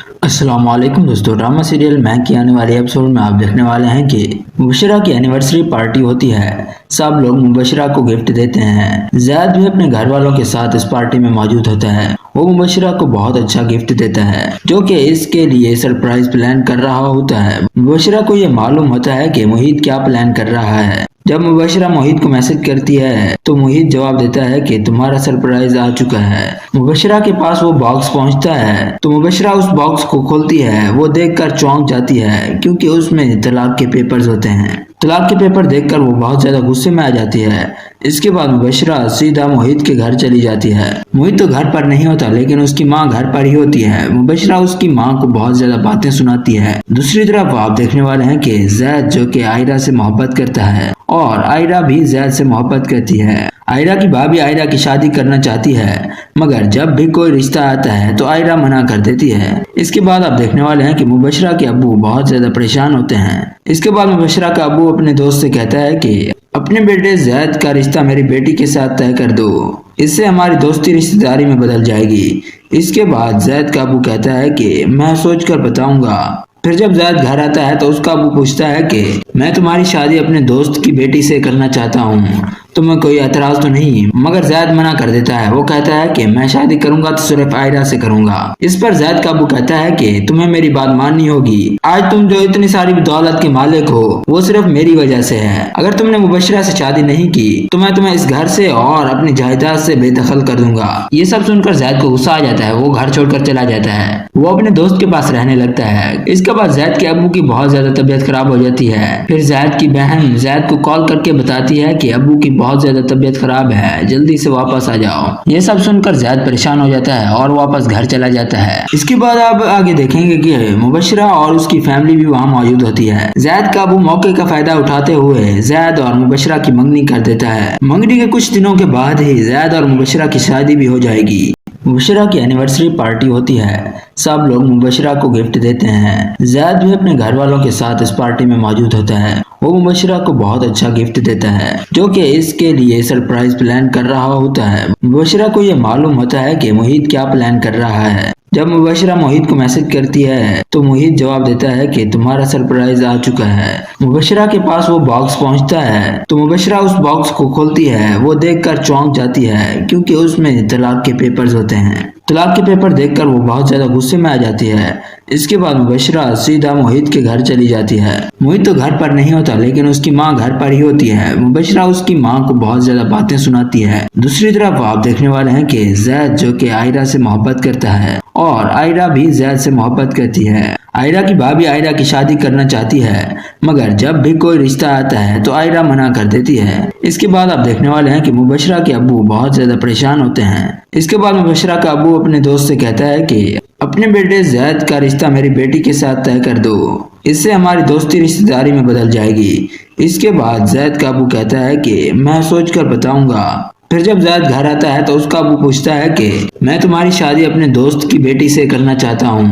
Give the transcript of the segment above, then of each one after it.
السلام علیکم دوستو، ڈرامہ سیریل میں کی آنے والے ایپیسوڈ میں آپ دیکھنے والے ہیں کہ مبشرہ کی اینیورسری پارٹی ہوتی ہے۔ سب لوگ مبشرہ کو گفٹ دیتے ہیں۔ زید بھی اپنے گھر والوں کے ساتھ اس پارٹی میں موجود ہوتا ہے۔ وہ مبشرہ کو بہت اچھا گفٹ دیتا ہے جو کہ اس کے لیے سرپرائز پلان کر رہا ہوتا ہے۔ مبشرہ کو یہ معلوم ہوتا ہے کہ محیط کیا پلان کر رہا ہے۔ جب مبشرہ محیط کو میسج کرتی ہے تو محیط جواب دیتا ہے کہ تمہارا سرپرائز آ چکا ہے۔ مبشرہ کے پاس وہ باکس پہنچتا ہے تو مبشرہ اس باکس کو کھولتی ہے۔ وہ دیکھ کر چونک جاتی ہے کیونکہ اس میں طلاق کے پیپرز ہوتے ہیں۔ طلاق کے پیپر دیکھ کر وہ بہت زیادہ غصے میں آ جاتی ہے۔ اس کے بعد مبشرہ سیدھا محیط کے گھر چلی جاتی ہے۔ محیط تو گھر پر نہیں ہوتا لیکن اس کی ماں گھر پر ہی ہوتی ہے۔ مبشرہ اس کی ماں کو بہت زیادہ باتیں سناتی ہے۔ دوسری طرف آپ دیکھنے والے ہیں کہ زید جو کہ آئرہ سے محبت کرتا ہے اور آئرہ بھی زید سے محبت کرتی ہے۔ آئرہ کی بھابھی آئرہ کی شادی کرنا چاہتی ہے مگر جب بھی کوئی رشتہ آتا ہے تو آئرہ منع کر دیتی ہے۔ اس کے بعد آپ دیکھنے والے ہیں کہ مبشرہ کے ابو بہت زیادہ پریشان ہوتے ہیں۔ اس کے بعد مبشرہ کا ابو اپنے دوست سے کہتا ہے کہ اپنے بیٹے زید کا رشتہ میری بیٹی کے ساتھ طے کر دو، اس سے ہماری دوستی رشتہ داری میں بدل جائے گی۔ اس کے بعد زید کا ابو کہتا ہے کہ میں سوچ کر بتاؤں گا۔ پھر جب زید گھر آتا ہے تو اس کا ابو پوچھتا ہے کہ میں تمہاری شادی اپنے دوست کی بیٹی سے کرنا چاہتا ہوں، تمہیں کوئی اعتراض تو نہیں؟ مگر زید منع کر دیتا ہے۔ وہ کہتا ہے کہ میں شادی کروں گا تو صرف آئرہ سے کروں گا۔ اس پر زید کا ابو کہتا ہے کہ تمہیں میری بات ماننی ہوگی۔ آج تم جو اتنی ساری دولت کے مالک ہو وہ صرف میری وجہ سے ہے۔ اگر تم نے مبشرہ سے شادی نہیں کی تو میں تمہیں اس گھر سے اور اپنی جائیداد سے بے دخل کر دوں گا۔ یہ سب سن کر زید کو غصہ آ جاتا ہے۔ وہ گھر چھوڑ کر چلا جاتا ہے۔ وہ اپنے دوست کے پاس رہنے لگتا ہے۔ اس کے بعد زید کے ابو کی بہت زیادہ طبیعت خراب ہو جاتی ہے۔ پھر زید کی بہن زید کو کال کر کے بتاتی ہے کہ ابو کی بہت زیادہ طبیعت خراب ہے، جلدی سے واپس آ جاؤ۔ یہ سب سن کر زید پریشان ہو جاتا ہے اور واپس گھر چلا جاتا ہے۔ اس کے بعد آپ آگے دیکھیں گے کہ مبشرہ اور اس کی فیملی بھی وہاں موجود ہوتی ہے۔ زید کا ابو موقع کا فائدہ اٹھاتے ہوئے زید اور مبشرہ کی منگنی کر دیتا ہے۔ منگنی کے کچھ دنوں کے بعد ہی زید اور مبشرہ کی شادی بھی ہو جائے گی۔ مبشرہ کی اینیورسری پارٹی ہوتی ہے۔ سب لوگ مبشرہ کو گفٹ دیتے ہیں۔ زید بھی اپنے گھر والوں کے ساتھ اس پارٹی میں موجود ہوتا ہے۔ وہ مبشرہ کو بہت اچھا گفٹ دیتا ہے جو کہ اس کے لیے سرپرائز پلان کر رہا ہوتا ہے۔ مبشرہ کو یہ معلوم ہوتا ہے کہ محیط کیا پلان کر رہا ہے۔ جب مبشرہ محیط کو میسج کرتی ہے تو محیط جواب دیتا ہے کہ تمہارا سرپرائز آ چکا ہے۔ مبشرہ کے پاس وہ باکس پہنچتا ہے تو مبشرہ اس باکس کو کھولتی ہے۔ وہ دیکھ کر چونک جاتی ہے کیونکہ اس میں طلاق کے پیپرز ہوتے ہیں۔ طلاق کے پیپر دیکھ کر وہ بہت زیادہ غصے میں آ جاتی ہے۔ اس کے بعد مبشرہ سیدھا محیط کے گھر چلی جاتی ہے۔ محیط تو گھر پر نہیں ہوتا لیکن اس کی ماں گھر پر ہی ہوتی ہے۔ مبشرہ اس کی ماں کو بہت زیادہ باتیں سناتی ہے۔ دوسری طرف آپ دیکھنے والے ہیں کہ زید جو کہ آئرہ سے محبت کرتا ہے اور آئرہ بھی زید سے محبت کرتی ہے۔ آئرہ کی بھابھی آئرہ کی شادی کرنا چاہتی ہے مگر جب بھی کوئی رشتہ آتا ہے تو آئرہ منع کر دیتی ہے۔ اس کے بعد آپ دیکھنے والے ہیں کہ مبشرہ کے ابو بہت زیادہ پریشان ہوتے ہیں۔ اس کے بعد مبشرہ کا ابو اپنے دوست سے کہتا ہے کہ اپنے بیٹے زید کا رشتہ میری بیٹی کے ساتھ طے کر دو، اس سے ہماری دوستی رشتہ داری میں بدل جائے گی۔ اس کے بعد زید کا ابو کہتا ہے کہ میں سوچ کر بتاؤں گا۔ پھر جب زید گھر آتا ہے تو اس کا ابو پوچھتا ہے کہ میں تمہاری شادی اپنے دوست کی بیٹی سے کرنا چاہتا ہوں،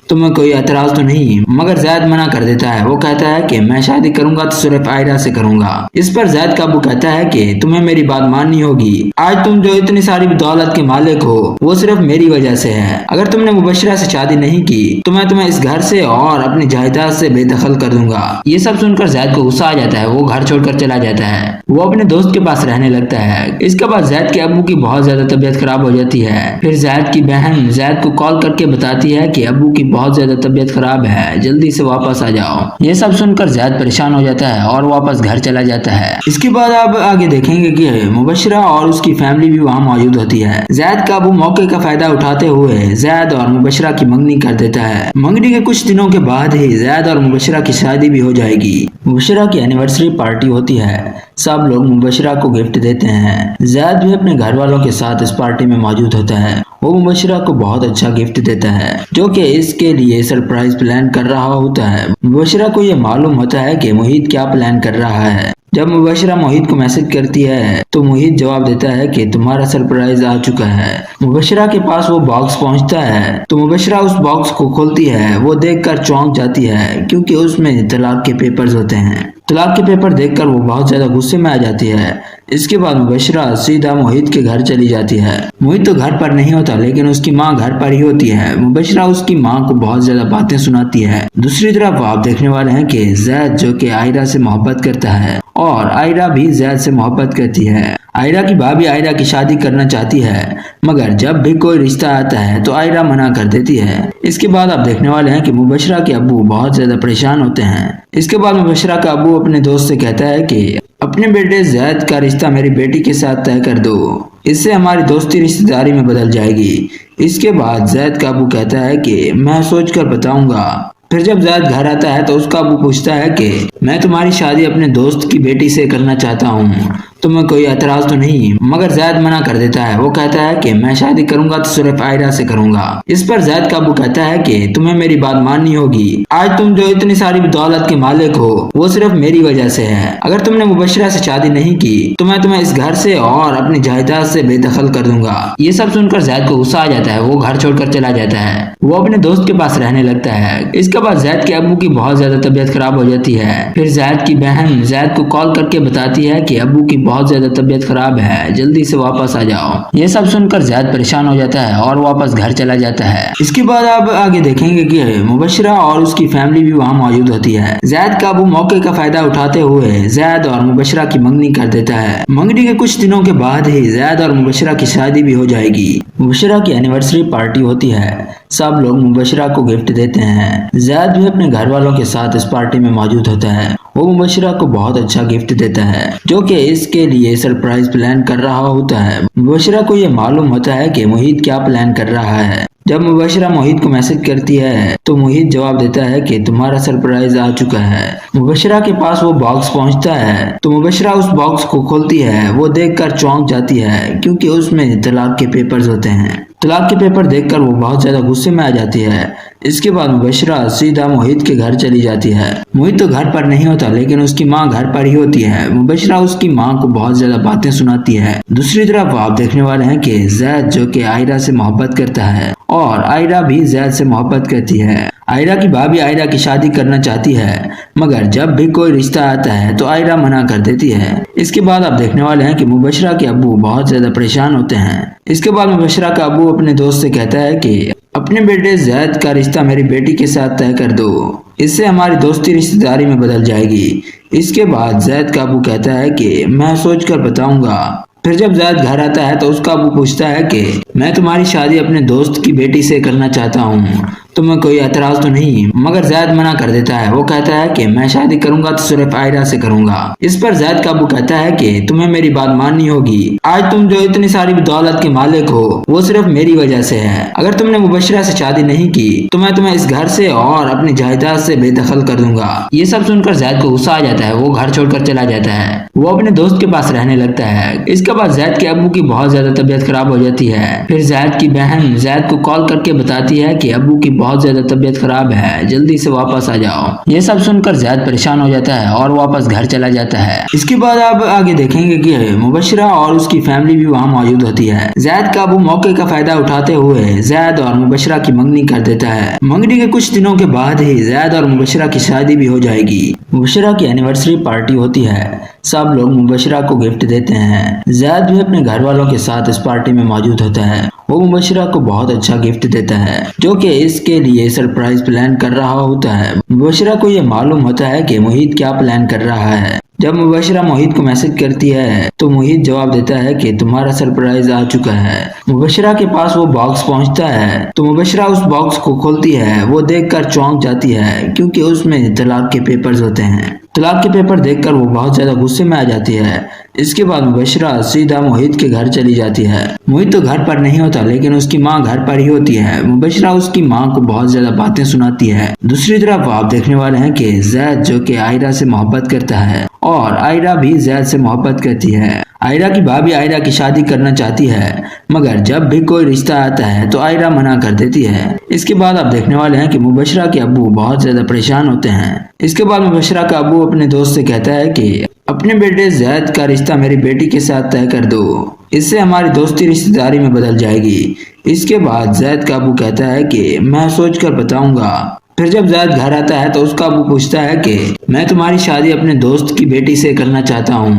تمہیں کوئی اعتراض تو نہیں؟ مگر زید منع کر دیتا ہے۔ وہ کہتا ہے کہ میں شادی کروں گا تو صرف آئرہ سے کروں گا۔ اس پر زید کا ابو کہتا ہے کہ تمہیں میری بات ماننی ہوگی۔ آج تم جو اتنی ساری دولت کے مالک ہو وہ صرف میری وجہ سے ہے۔ اگر تم نے مبشرہ سے شادی نہیں کی تو میں تمہیں اس گھر سے اور اپنی جائیداد سے بے دخل کر دوں گا۔ یہ سب سن کر زید کو غصہ آ جاتا ہے۔ وہ گھر چھوڑ کر چلا جاتا ہے۔ وہ اپنے دوست کے پاس رہنے لگتا ہے۔ اس کے بعد زید کے ابو کی بہت زیادہ طبیعت خراب ہو جاتی ہے۔ پھر زید کی بہن زید کو کال کر کے بتاتی ہے کہ ابو کی بہت زیادہ طبیعت خراب ہے، جلدی سے واپس آ جاؤ۔ یہ سب سن کر زید پریشان ہو جاتا ہے اور واپس گھر چلا جاتا ہے۔ اس کے بعد آپ آگے دیکھیں گے کہ مبشرہ اور اس کی فیملی بھی وہاں موجود ہوتی ہے۔ زید کا ابو موقع کا فائدہ اٹھاتے ہوئے زید اور مبشرہ کی منگنی کر دیتا ہے۔ منگنی کے کچھ دنوں کے بعد ہی زید اور مبشرہ کی شادی بھی ہو جائے گی۔ مبشرہ کی اینیورسری پارٹی ہوتی ہے۔ سب لوگ مبشرہ کو گفٹ دیتے ہیں۔ زید بھی اپنے گھر والوں کے ساتھ اس پارٹی میں موجود ہوتا ہے۔ وہ مبشرہ کو بہت اچھا گفٹ دیتا ہے جو کہ اس کے لیے سرپرائز پلان کر رہا ہوتا ہے۔ مبشرہ کو یہ معلوم ہوتا ہے کہ محیط کیا پلان کر رہا ہے۔ جب مبشرہ موہت کو میسج کرتی ہے تو موہت جواب دیتا ہے کہ تمہارا سرپرائز آ چکا ہے۔ مبشرہ کے پاس وہ باکس پہنچتا ہے تو مبشرہ اس باکس کو کھولتی ہے۔ وہ دیکھ کر چونک جاتی ہے کیونکہ اس میں طلاق کے پیپرز ہوتے ہیں۔ طلاق کے پیپر دیکھ کر وہ بہت زیادہ غصے میں آ جاتی ہے۔ اس کے بعد مبشرہ سیدھا موہت کے گھر چلی جاتی ہے۔ موہت تو گھر پر نہیں ہوتا لیکن اس کی ماں گھر پر ہی ہوتی ہے۔ مبشرہ اس کی ماں کو بہت زیادہ باتیں سناتی ہے۔ دوسری طرف آپ دیکھنے والے ہیں کہ زید جو کہ آئرہ سے محبت کرتا ہے اور آئرہ بھی زید سے محبت کرتی ہے۔ آئرہ کی بھابھی آئرہ کی شادی کرنا چاہتی ہے مگر جب بھی کوئی رشتہ آتا ہے تو آئرہ منع کر دیتی ہے۔ اس کے بعد آپ دیکھنے والے ہیں کہ مبشرہ کے ابو بہت زیادہ پریشان ہوتے ہیں۔ اس کے بعد مبشرہ کا ابو اپنے دوست سے کہتا ہے کہ اپنے بیٹے زید کا رشتہ میری بیٹی کے ساتھ طے کر دو، اس سے ہماری دوستی رشتہ داری میں بدل جائے گی۔ اس کے بعد زید کا ابو کہتا ہے کہ میں سوچ کر بتاؤں گا۔ پھر جب زید گھر آتا ہے تو اس کا ابو پوچھتا ہے کہ میں تمہاری شادی اپنے دوست کی بیٹی سے کرنا چاہتا ہوں، تمہیں کوئی اعتراض تو نہیں؟ مگر زید منع کر دیتا ہے۔ وہ کہتا ہے کہ میں شادی کروں گا تو صرف آئرہ سے کروں گا۔ اس پر زید کا ابو کہتا ہے کہ تمہیں میری بات ماننی ہوگی، آج تم جو اتنی ساری دولت کے مالک ہو وہ صرف میری وجہ سے ہے۔ اگر تم نے مبشرہ سے شادی نہیں کی تو میں تمہیں اس گھر سے اور اپنی جائیداد سے بے دخل کر دوں گا۔ یہ سب سن کر زید کو غصہ آ جاتا ہے۔ وہ گھر چھوڑ کر چلا جاتا ہے۔ وہ اپنے دوست کے پاس رہنے لگتا ہے۔ اس کے بعد زید کے ابو کی بہت زیادہ طبیعت خراب ہو جاتی ہے۔ پھر زید کی بہن زید کو کال کر کے بتاتی ہے کہ ابو کی بہت زیادہ طبیعت خراب ہے، جلدی سے واپس آ جاؤ۔ یہ سب سن کر زید پریشان ہو جاتا ہے اور واپس گھر چلا جاتا ہے۔ اس کے بعد آپ آگے دیکھیں گے کہ مبشرہ اور اس کی فیملی بھی وہاں موجود ہوتی ہے۔ زید کا ابو موقع کا فائدہ اٹھاتے ہوئے زید اور مبشرہ کی منگنی کر دیتا ہے۔ منگنی کے کچھ دنوں کے بعد ہی زید اور مبشرہ کی شادی بھی ہو جائے گی۔ مبشرہ کی اینیورسری پارٹی ہوتی ہے۔ سب لوگ مبشرہ کو گفٹ دیتے ہیں۔ زید بھی اپنے گھر والوں کے ساتھ اس پارٹی میں موجود ہوتا ہے۔ وہ مبشرہ کو بہت اچھا گفٹ دیتا ہے جو کہ اس کے لیے سرپرائز پلان کر رہا ہوتا ہے۔ مبشرہ کو یہ معلوم ہوتا ہے کہ موہت کیا پلان کر رہا ہے۔ جب مبشرہ موہت کو میسج کرتی ہے تو موہت جواب دیتا ہے کہ تمہارا سرپرائز آ چکا ہے۔ مبشرہ کے پاس وہ باکس پہنچتا ہے تو مبشرہ اس باکس کو کھولتی ہے۔ وہ دیکھ کر چونک جاتی ہے کیونکہ اس میں طلاق کے پیپرز ہوتے ہیں۔ طلاق کے پیپر دیکھ کر وہ بہت زیادہ غصے میں آ جاتی ہے۔ اس کے بعد مبشرہ سیدھا موہت کے گھر چلی جاتی ہے۔ موہت تو گھر پر نہیں ہوتا لیکن اس کی ماں گھر پر ہی ہوتی ہے۔ مبشرہ اس کی ماں کو بہت زیادہ باتیں سناتی ہے۔ دوسری طرف آپ دیکھنے والے ہیں کہ زید جو کہ آئرہ سے محبت کرتا ہے اور آئرہ بھی زید سے محبت کرتی ہے۔ آئرہ کی بھابھی آئرہ کی شادی کرنا چاہتی ہے مگر جب بھی کوئی رشتہ آتا ہے تو آئرہ منع کر دیتی ہے۔ اس کے بعد آپ دیکھنے والے ہیں کہ مبشرہ کے ابو بہت زیادہ پریشان ہوتے ہیں۔ اس کے بعد مبشرہ کا ابو اپنے دوست سے کہتا ہے کہ اپنے بیٹے زید کا رشتہ میری بیٹی کے ساتھ طے کر دو، اس سے ہماری دوستی رشتہ داری میں بدل جائے گی۔ اس کے بعد زید کا ابو کہتا ہے کہ میں سوچ کر بتاؤں گا۔ پھر جب زید گھر آتا ہے تو اس کا ابو پوچھتا ہے کہ میں تمہاری شادی اپنے دوست کی بیٹی سے کرنا چاہتا ہوں، تمہیں کوئی اعتراض تو نہیں؟ مگر زید منع کر دیتا ہے۔ وہ کہتا ہے کہ میں شادی کروں گا تو صرف آئرہ سے کروں گا۔ اس پر زید کا ابو کہتا ہے کہ تمہیں میری بات ماننی ہوگی، آج تم جو اتنی ساری دولت کے مالک ہو وہ صرف میری وجہ سے ہے۔ اگر تم نے مبشرہ سے شادی نہیں کی تو میں تمہیں اس گھر سے اور اپنی جائیداد سے بے دخل کر دوں گا۔ یہ سب سن کر زید کو غصہ آ جاتا ہے۔ وہ گھر چھوڑ کر چلا جاتا ہے۔ وہ اپنے دوست کے پاس رہنے لگتا ہے۔ اس کے بعد زید کے ابو کی بہت زیادہ طبیعت خراب ہو جاتی ہے۔ پھر زید کی بہن زید کو کال کر کے بتاتی ہے کہ ابو کی بہت زیادہ طبیعت خراب ہے، جلدی سے واپس آ جاؤ۔ یہ سب سن کر زید پریشان ہو جاتا ہے اور واپس گھر چلا جاتا ہے۔ اس کے بعد آپ آگے دیکھیں گے کہ مبشرہ اور اس کی فیملی بھی وہاں موجود ہوتی ہے۔ زید کا ابو موقع کا فائدہ اٹھاتے ہوئے زید اور مبشرہ کی منگنی کر دیتا ہے۔ منگنی کے کچھ دنوں کے بعد ہی زید اور مبشرہ کی شادی بھی ہو جائے گی۔ مبشرہ کی اینیورسری پارٹی ہوتی ہے۔ سب لوگ مبشرہ کو گفٹ دیتے ہیں۔ زید بھی اپنے گھر والوں کے ساتھ اس پارٹی میں موجود ہوتا ہے۔ وہ مبشرہ کو بہت اچھا گفٹ دیتا ہے جو کہ اس کے لیے سرپرائز پلان کر رہا ہوتا ہے۔ مبشرہ کو یہ معلوم ہوتا ہے کہ موہت کیا پلان کر رہا ہے۔ جب مبشرہ موہت کو میسج کرتی ہے تو موہت جواب دیتا ہے کہ تمہارا سرپرائز آ چکا ہے۔ مبشرہ کے پاس وہ باکس پہنچتا ہے تو مبشرہ اس باکس کو کھولتی ہے۔ وہ دیکھ کر چونک جاتی ہے کیونکہ اس میں طلاق کے پیپرز ہوتے ہیں۔ طلاق کے پیپر دیکھ کر وہ بہت زیادہ غصے میں آ جاتی ہے۔ اس کے بعد مبشرہ سیدھا موہت کے گھر چلی جاتی ہے۔ موہت تو گھر پر نہیں ہوتا لیکن اس کی ماں گھر پر ہی ہوتی ہے۔ مبشرہ اس کی ماں کو بہت زیادہ باتیں سناتی ہے۔ دوسری طرف آپ دیکھنے والے ہیں کہ زید جو کہ آئرہ سے محبت کرتا ہے اور آئرہ بھی زید سے محبت کرتی ہے۔ آئرہ کی بھابھی آئرہ کی شادی کرنا چاہتی ہے مگر جب بھی کوئی رشتہ آتا ہے تو آئرہ منع کر دیتی ہے۔ اس کے بعد آپ دیکھنے والے ہیں کہ مبشرہ کے ابو بہت زیادہ پریشان ہوتے ہیں۔ اس کے بعد مبشرہ کا ابو اپنے دوست سے کہتا ہے کہ اپنے بیٹے زید کا رشتہ میری بیٹی کے ساتھ طے کر دو، اس سے ہماری دوستی رشتہ داری میں بدل جائے گی۔ اس کے بعد زید کا ابو کہتا ہے کہ میں سوچ کر بتاؤں گا۔ پھر جب زید گھر آتا ہے تو اس کا ابو پوچھتا ہے کہ میں تمہاری شادی اپنے دوست کی بیٹی سے کرنا چاہتا ہوں،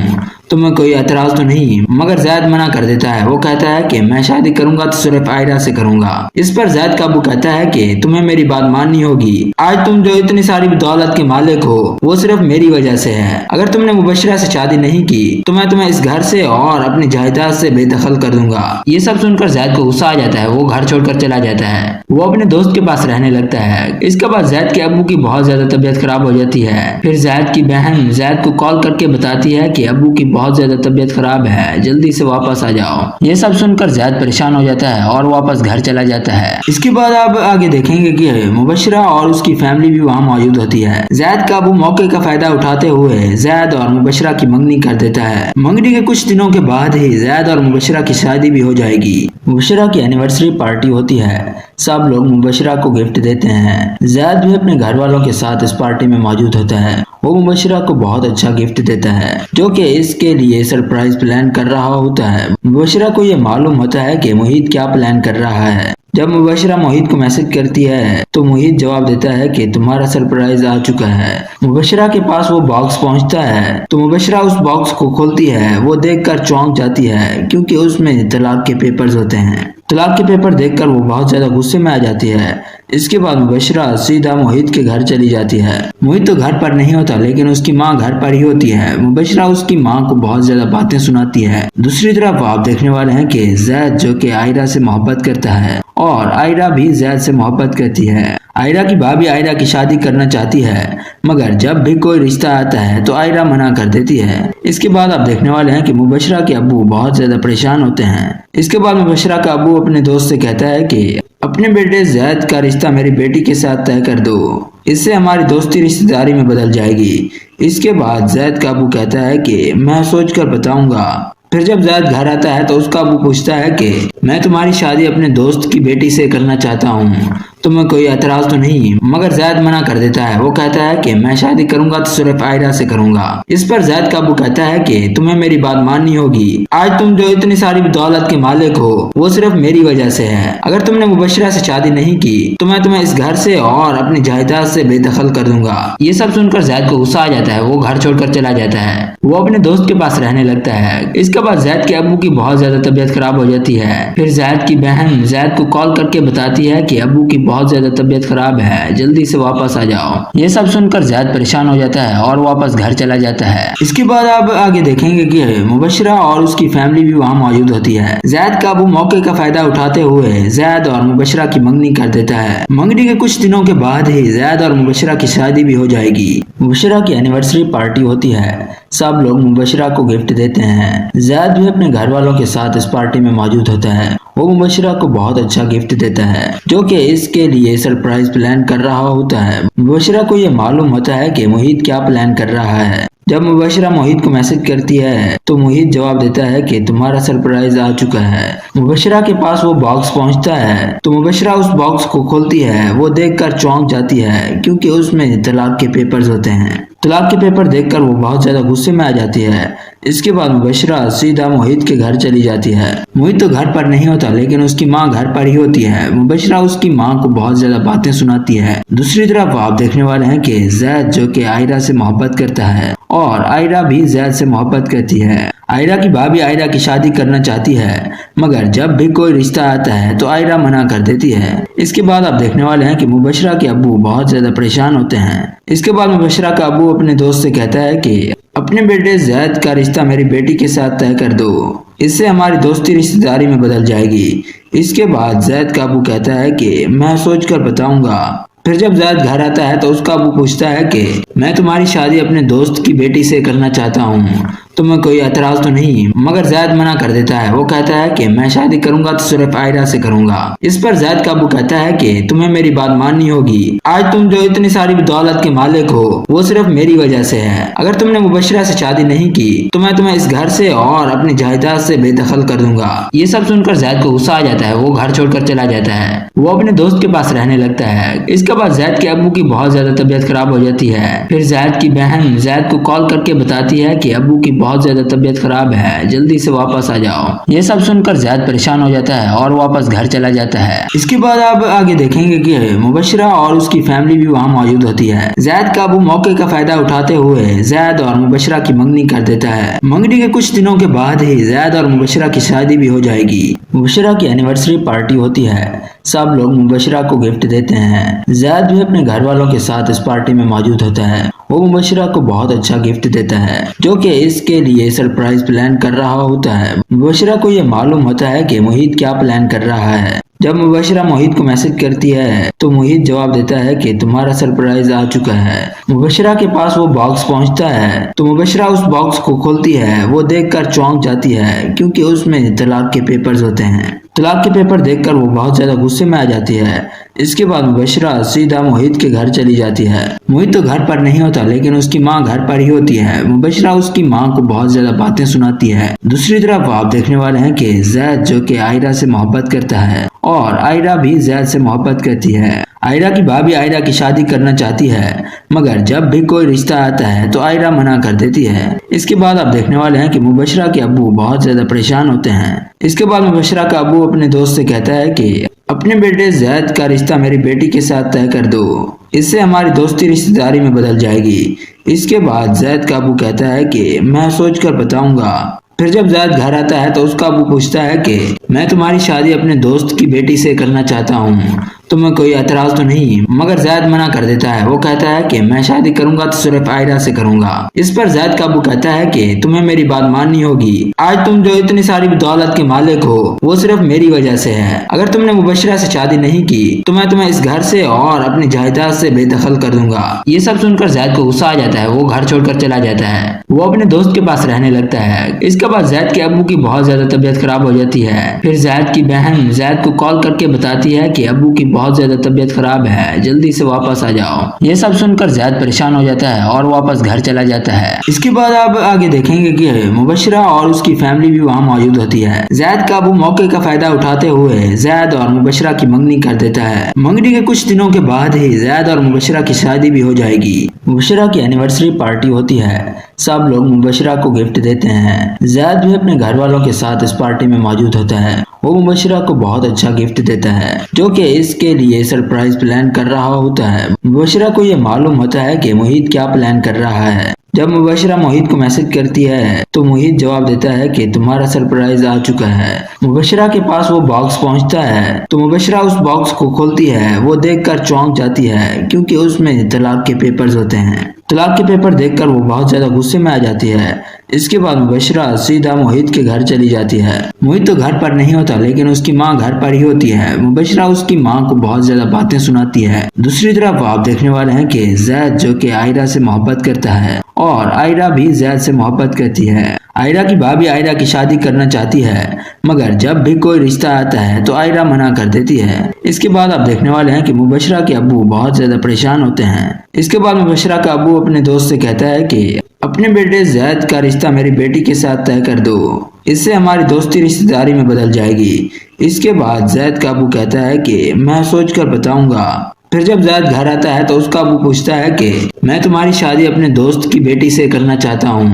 تمہیں کوئی اعتراض تو نہیں؟ مگر زید منع کر دیتا ہے، وہ کہتا ہے کہ میں شادی کروں گا تو صرف عائرہ سے کروں گا۔ اس پر زید کا ابو کہتا ہے کہ تمہیں میری بات ماننی ہوگی، آج تم جو اتنی ساری دولت کے مالک ہو وہ صرف میری وجہ سے ہے۔ اگر تم نے مبشرہ سے شادی نہیں کی تو میں تمہیں اس گھر سے اور اپنی جائیداد سے بے دخل کر دوں گا۔ یہ سب سن کر زید کو غصہ آ جاتا ہے، وہ گھر چھوڑ کر چلا جاتا ہے، وہ اپنے دوست کے پاس رہنے لگتا ہے۔ اس کے بعد زید کے ابو کی بہت زیادہ طبیعت خراب ہو جاتی ہے۔ پھر زید کی بہن زید کو کال کر کے بتاتی ہے کہ ابو کی بہت زیادہ طبیعت خراب ہے، جلدی سے واپس آ جاؤ۔ یہ سب سن کر زید پریشان ہو جاتا ہے اور واپس گھر چلا جاتا ہے۔ اس کے بعد آپ آگے دیکھیں گے کہ مبشرہ اور اس کی فیملی بھی وہاں موجود ہوتی ہے۔ زید کا ابو موقع کا فائدہ اٹھاتے ہوئے زید اور مبشرہ کی منگنی کر دیتا ہے۔ منگنی کے کچھ دنوں کے بعد ہی زید اور مبشرہ کی شادی بھی ہو جائے گی۔ مبشرہ کی اینیورسری پارٹی ہوتی ہے، سب لوگ مبشرہ کو گفٹ دیتے ہیں۔ زید بھی اپنے گھر والوں کے ساتھ اس پارٹی میں موجود ہوتا ہے، وہ مبشرہ کو بہت اچھا گفٹ دیتا ہے جو کہ اس کے لیے سرپرائز پلان کر رہا ہوتا ہے۔ مبشرہ کو یہ معلوم ہوتا ہے کہ محیط کیا پلان کر رہا ہے۔ جب مبشرہ محیط کو میسج کرتی ہے تو محیط جواب دیتا ہے کہ تمہارا سرپرائز آ چکا ہے۔ مبشرہ کے پاس وہ باکس پہنچتا ہے تو مبشرہ اس باکس کو کھولتی ہے، وہ دیکھ کر چونک جاتی ہے کیونکہ اس میں طلاق کے پیپرز ہوتے ہیں۔ طلاق کے پیپر دیکھ کر وہ بہت زیادہ غصے میں آ جاتی ہے۔ اس کے بعد مبشرہ سیدھا محیط کے گھر چلی جاتی ہے۔ محیط تو گھر پر نہیں ہوتا لیکن اس کی ماں گھر پر ہی ہوتی ہے۔ مبشرہ اس کی ماں کو بہت زیادہ باتیں سناتی ہے۔ دوسری طرف آپ دیکھنے والے ہیں کہ زید جو کہ عائرہ سے محبت کرتا ہے اور عائرہ بھی زید سے محبت کرتی ہے۔ عائرہ کی بھابھی عائرہ کی شادی کرنا چاہتی ہے مگر جب بھی کوئی رشتہ آتا ہے تو عائرہ منع کر دیتی ہے۔ اس کے بعد آپ دیکھنے والے ہیں کہ مبشرہ کے ابو بہت زیادہ پریشان ہوتے ہیں۔ اس کے بعد مبشرہ کا ابو اپنے دوست سے کہتا ہے کہ اپنے بیٹے زید کا رشتہ میری بیٹی کے ساتھ طے کر دو، اس سے ہماری دوستی رشتہ داری میں بدل جائے گی۔ اس کے بعد زید کا ابو کہتا ہے کہ میں سوچ کر بتاؤں گا۔ پھر جب زید گھر آتا ہے تو اس کا ابو پوچھتا ہے کہ میں تمہاری شادی اپنے دوست کی بیٹی سے کرنا چاہتا ہوں، تمہیں کوئی اعتراض تو نہیں؟ مگر زید منع کر دیتا ہے، وہ کہتا ہے کہ میں شادی کروں گا تو صرف عائرہ سے کروں گا۔ اس پر زید کا ابو کہتا ہے کہ تمہیں میری بات ماننی ہوگی، آج تم جو اتنی ساری دولت کے مالک ہو وہ صرف میری وجہ سے ہے۔ اگر تم نے مبشرہ سے شادی نہیں کی تو میں تمہیں اس گھر سے اور اپنی جائیداد سے بے دخل کر دوں گا۔ یہ سب سن کر زید کو غصہ آ جاتا ہے، وہ گھر چھوڑ کر چلا جاتا ہے، وہ اپنے دوست کے پاس رہنے لگتا ہے۔ اس کے بعد زید کے ابو کی بہت زیادہ طبیعت خراب ہو جاتی ہے۔ پھر زید کی بہن زید کو کال کر کے بتاتی ہے کہ ابو کی بہت زیادہ طبیعت خراب ہے، جلدی سے واپس آ جاؤ۔ یہ سب سن کر زید پریشان ہو جاتا ہے اور واپس گھر چلا جاتا ہے۔ اس کے بعد آپ آگے دیکھیں گے کہ مبشرہ اور اس کی فیملی بھی وہاں موجود ہوتی ہے۔ زید کا ابو موقع کا فائدہ اٹھاتے ہوئے زید اور مبشرہ کی منگنی کر دیتا ہے۔ منگنی کے کچھ دنوں کے بعد ہی زید اور مبشرہ کی شادی بھی ہو جائے گی۔ مبشرہ کی اینیورسری پارٹی ہوتی ہے، سب لوگ مبشرہ کو گفٹ دیتے ہیں۔ زید بھی اپنے گھر والوں کے ساتھ اس پارٹی میں موجود ہوتا ہے، وہ مبشرہ کو بہت اچھا گفٹ دیتا ہے جو کہ اس کے لیے سرپرائز پلان کر رہا ہوتا ہے۔ مبشرہ کو یہ معلوم ہوتا ہے کہ محیط کیا پلان کر رہا ہے۔ جب مبشرہ محیط کو میسج کرتی ہے تو محیط جواب دیتا ہے کہ تمہارا سرپرائز آ چکا ہے۔ مبشرہ کے پاس وہ باکس پہنچتا ہے تو مبشرہ اس باکس کو کھولتی ہے، وہ دیکھ کر چونک جاتی ہے کیونکہ اس میں طلاق کے پیپرز ہوتے ہیں۔ طلاق کے پیپر دیکھ کر وہ بہت زیادہ غصے میں آ جاتی ہے۔ اس کے بعد مبشرہ سیدھا محیط کے گھر چلی جاتی ہے۔ محیط تو گھر پر نہیں ہوتا لیکن اس کی ماں گھر پر ہی ہوتی ہے۔ مبشرہ اس کی ماں کو بہت زیادہ باتیں سناتی ہے۔ دوسری طرف آپ دیکھنے والے ہیں کہ زید جو کہ عائرہ سے محبت کرتا ہے اور عائرہ بھی زید سے محبت کرتی ہے۔ عائرہ کی بھابھی عائرہ کی شادی کرنا چاہتی ہے مگر جب بھی کوئی رشتہ آتا ہے تو عائرہ منع کر دیتی ہے۔ اس کے بعد آپ دیکھنے والے ہیں کہ مبشرہ کے ابو بہت زیادہ پریشان ہوتے ہیں۔ اس کے بعد مبشرہ کا ابو اپنے دوست سے کہتا ہے کہ اپنے بیٹے زید کا رشتہ میری بیٹی کے ساتھ طے کر دو، اس سے ہماری دوستی رشتہ داری میں بدل جائے گی۔ اس کے بعد زید کا ابو کہتا ہے کہ میں سوچ کر بتاؤں گا۔ پھر جب زید گھر آتا ہے تو اس کا ابو پوچھتا ہے کہ میں تمہاری شادی اپنے دوست کی بیٹی سے کرنا چاہتا ہوں، تمہیں کوئی اعتراض تو نہیں؟ مگر زید منع کر دیتا ہے، وہ کہتا ہے کہ میں شادی کروں گا تو صرف عائرہ سے کروں گا۔ اس پر زید کا ابو کہتا ہے کہ تمہیں میری بات ماننی ہوگی، آج تم جو اتنی ساری دولت کے مالک ہو وہ صرف میری وجہ سے ہے۔ اگر تم نے مبشرہ سے شادی نہیں کی تو میں تمہیں اس گھر سے اور اپنی جائیداد سے بے دخل کر دوں گا۔ یہ سب سن کر زید کو غصہ آ جاتا ہے، وہ گھر چھوڑ کر چلا جاتا ہے، وہ اپنے دوست کے پاس رہنے لگتا ہے۔ اس کے بعد زید کے ابو کی بہت زیادہ طبیعت خراب ہو جاتی ہے۔ پھر زید کی بہن زید کو کال کر کے بتاتی ہے کہ ابو کی بہت زیادہ طبیعت خراب ہے، جلدی سے واپس آ جاؤ۔ یہ سب سن کر زید پریشان ہو جاتا ہے اور واپس گھر چلا جاتا ہے۔ اس کے بعد آپ آگے دیکھیں گے کہ مبشرہ اور اس کی فیملی بھی وہاں موجود ہوتی ہے۔ زید کا ابو موقع کا فائدہ اٹھاتے ہوئے زید اور مبشرہ کی منگنی کر دیتا ہے۔ منگنی کے کچھ دنوں کے بعد ہی زید اور مبشرہ کی شادی بھی ہو جائے گی۔ مبشرہ کی اینیورسری پارٹی ہوتی ہے، سب لوگ مبشرہ کو گفٹ دیتے ہیں۔ زید بھی اپنے گھر والوں کے ساتھ اس پارٹی میں موجود ہوتا ہے۔ وہ مبشرہ کو بہت اچھا گفٹ دیتا ہے جو کہ اس کے لیے سرپرائز پلان کر رہا ہوتا ہے۔ مبشرہ کو یہ معلوم ہوتا ہے کہ محیط کیا پلان کر رہا ہے۔ جب مبشرہ محیط کو میسج کرتی ہے تو محیط جواب دیتا ہے کہ تمہارا سرپرائز آ چکا ہے۔ مبشرہ کے پاس وہ باکس پہنچتا ہے تو مبشرہ اس باکس کو کھولتی ہے، وہ دیکھ کر چونک جاتی ہے کیونکہ اس میں طلاق کے پیپرز ہوتے ہیں۔ طلاق کے پیپر دیکھ کر وہ بہت زیادہ غصے میں آ جاتی ہے۔ اس کے بعد مبشرہ سیدھا محیط کے گھر چلی جاتی ہے۔ محیط تو گھر پر نہیں ہوتا لیکن اس کی ماں گھر پر ہی ہوتی ہے۔ مبشرہ اس کی ماں کو بہت زیادہ باتیں سناتی ہے۔ دوسری طرف آپ دیکھنے والے ہیں کہ زید جو کہ عائرہ سے محبت کرتا ہے اور عائرہ بھی زید سے محبت کرتی ہے۔ عائرہ کی بھابھی عائرہ کی شادی کرنا چاہتی ہے مگر جب بھی کوئی رشتہ آتا ہے تو عائرہ منع کر دیتی ہے۔ اس کے بعد آپ دیکھنے والے ہیں کہ مبشرہ کے ابو بہت زیادہ پریشان ہوتے ہیں۔ اس کے بعد مبشرہ کا ابو اپنے دوست سے کہتا ہے کہ اپنے بیٹے زید کا رشتہ میری بیٹی کے ساتھ طے کر دو، اس سے ہماری دوستی رشتہ داری میں بدل جائے گی۔ اس کے بعد زید کا ابو کہتا ہے کہ میں سوچ کر بتاؤں گا۔ پھر جب زید گھر آتا ہے تو اس کا ابو پوچھتا ہے کہ میں تمہاری شادی اپنے دوست کی بیٹی سے کرنا چاہتا ہوں، تمہیں کوئی اعتراض تو نہیں؟ مگر زید منع کر دیتا ہے، وہ کہتا ہے کہ میں شادی کروں گا تو صرف عائرہ سے کروں گا۔ اس پر زید کا ابو کہتا ہے کہ تمہیں میری بات ماننی ہوگی، آج تم جو اتنی ساری دولت کے مالک ہو وہ صرف میری وجہ سے ہے۔ اگر تم نے مبشرہ سے شادی نہیں کی تو میں تمہیں اس گھر سے اور اپنی جائیداد سے بے دخل کر دوں گا۔ یہ سب سن کر زید کو غصہ آ جاتا ہے، وہ گھر چھوڑ کر چلا جاتا ہے، وہ اپنے دوست کے پاس رہنے لگتا ہے۔ اس کے بعد زید کے ابو کی بہت زیادہ طبیعت خراب ہو جاتی ہے۔ پھر زید کی بہن زید کو کال کر کے بتاتی ہے کہ ابو کی بہت زیادہ طبیعت خراب ہے، جلدی سے واپس آ جاؤ۔ یہ سب سن کر زید پریشان ہو جاتا ہے اور واپس گھر چلا جاتا ہے۔ اس کے بعد آپ آگے دیکھیں گے کہ مبشرہ اور اس کی فیملی بھی وہاں موجود ہوتی ہے۔ زید کا ابو موقع کا فائدہ اٹھاتے ہوئے زید اور مبشرہ کی منگنی کر دیتا ہے۔ منگنی کے کچھ دنوں کے بعد ہی زید اور مبشرہ کی شادی بھی ہو جائے گی۔ مبشرہ کی اینیورسری پارٹی ہوتی ہے، سب لوگ مبشرہ کو گفٹ دیتے ہیں۔ زید بھی اپنے گھر والوں کے ساتھ اس پارٹی میں موجود ہوتا ہے۔ وہ مبشرہ کو بہت اچھا گفٹ دیتا ہے جو کہ اس کے لیے سرپرائز پلان کر رہا ہوتا ہے۔ مبشرہ کو یہ معلوم ہوتا ہے کہ محیط کیا پلان کر رہا ہے۔ جب مبشرہ محیط کو میسج کرتی ہے تو محیط جواب دیتا ہے کہ تمہارا سرپرائز آ چکا ہے۔ مبشرہ کے پاس وہ باکس پہنچتا ہے تو مبشرہ اس باکس کو کھولتی ہے، وہ دیکھ کر چونک جاتی ہے کیونکہ اس میں طلاق کے پیپرز ہوتے ہیں۔ طلاق کے پیپر دیکھ کر وہ بہت زیادہ غصے میں آ جاتی ہے۔ اس کے بعد مبشرہ سیدھا محیط کے گھر چلی جاتی ہے۔ محیط تو گھر پر نہیں ہوتا لیکن اس کی ماں گھر پر ہی ہوتی ہے۔ مبشرہ اس کی ماں کو بہت زیادہ باتیں سناتی ہے۔ دوسری طرف آپ دیکھنے والے ہیں کہ زید جو کہ عائرہ سے محبت کرتا ہے اور عائرہ بھی زید سے محبت کرتی ہے۔ عائرہ کی بھابھی عائرہ کی شادی کرنا چاہتی ہے مگر جب بھی کوئی رشتہ آتا ہے تو عائرہ منع کر دیتی ہے۔ اس کے بعد آپ دیکھنے والے ہیں کہ مبشرہ کے ابو بہت زیادہ پریشان ہوتے ہیں۔ اس کے بعد مبشرہ کا ابو اپنے دوست سے کہتا ہے کہ اپنے بیٹے زید کا رشتہ میری بیٹی کے ساتھ طے کر دو، اس سے ہماری دوستی رشتہ داری میں بدل جائے گی۔ اس کے بعد زید کا ابو کہتا ہے کہ میں سوچ کر بتاؤں گا۔ پھر جب زید گھر آتا ہے تو اس کا ابو پوچھتا ہے کہ میں تمہاری شادی اپنے دوست کی بیٹی سے کرنا چاہتا ہوں،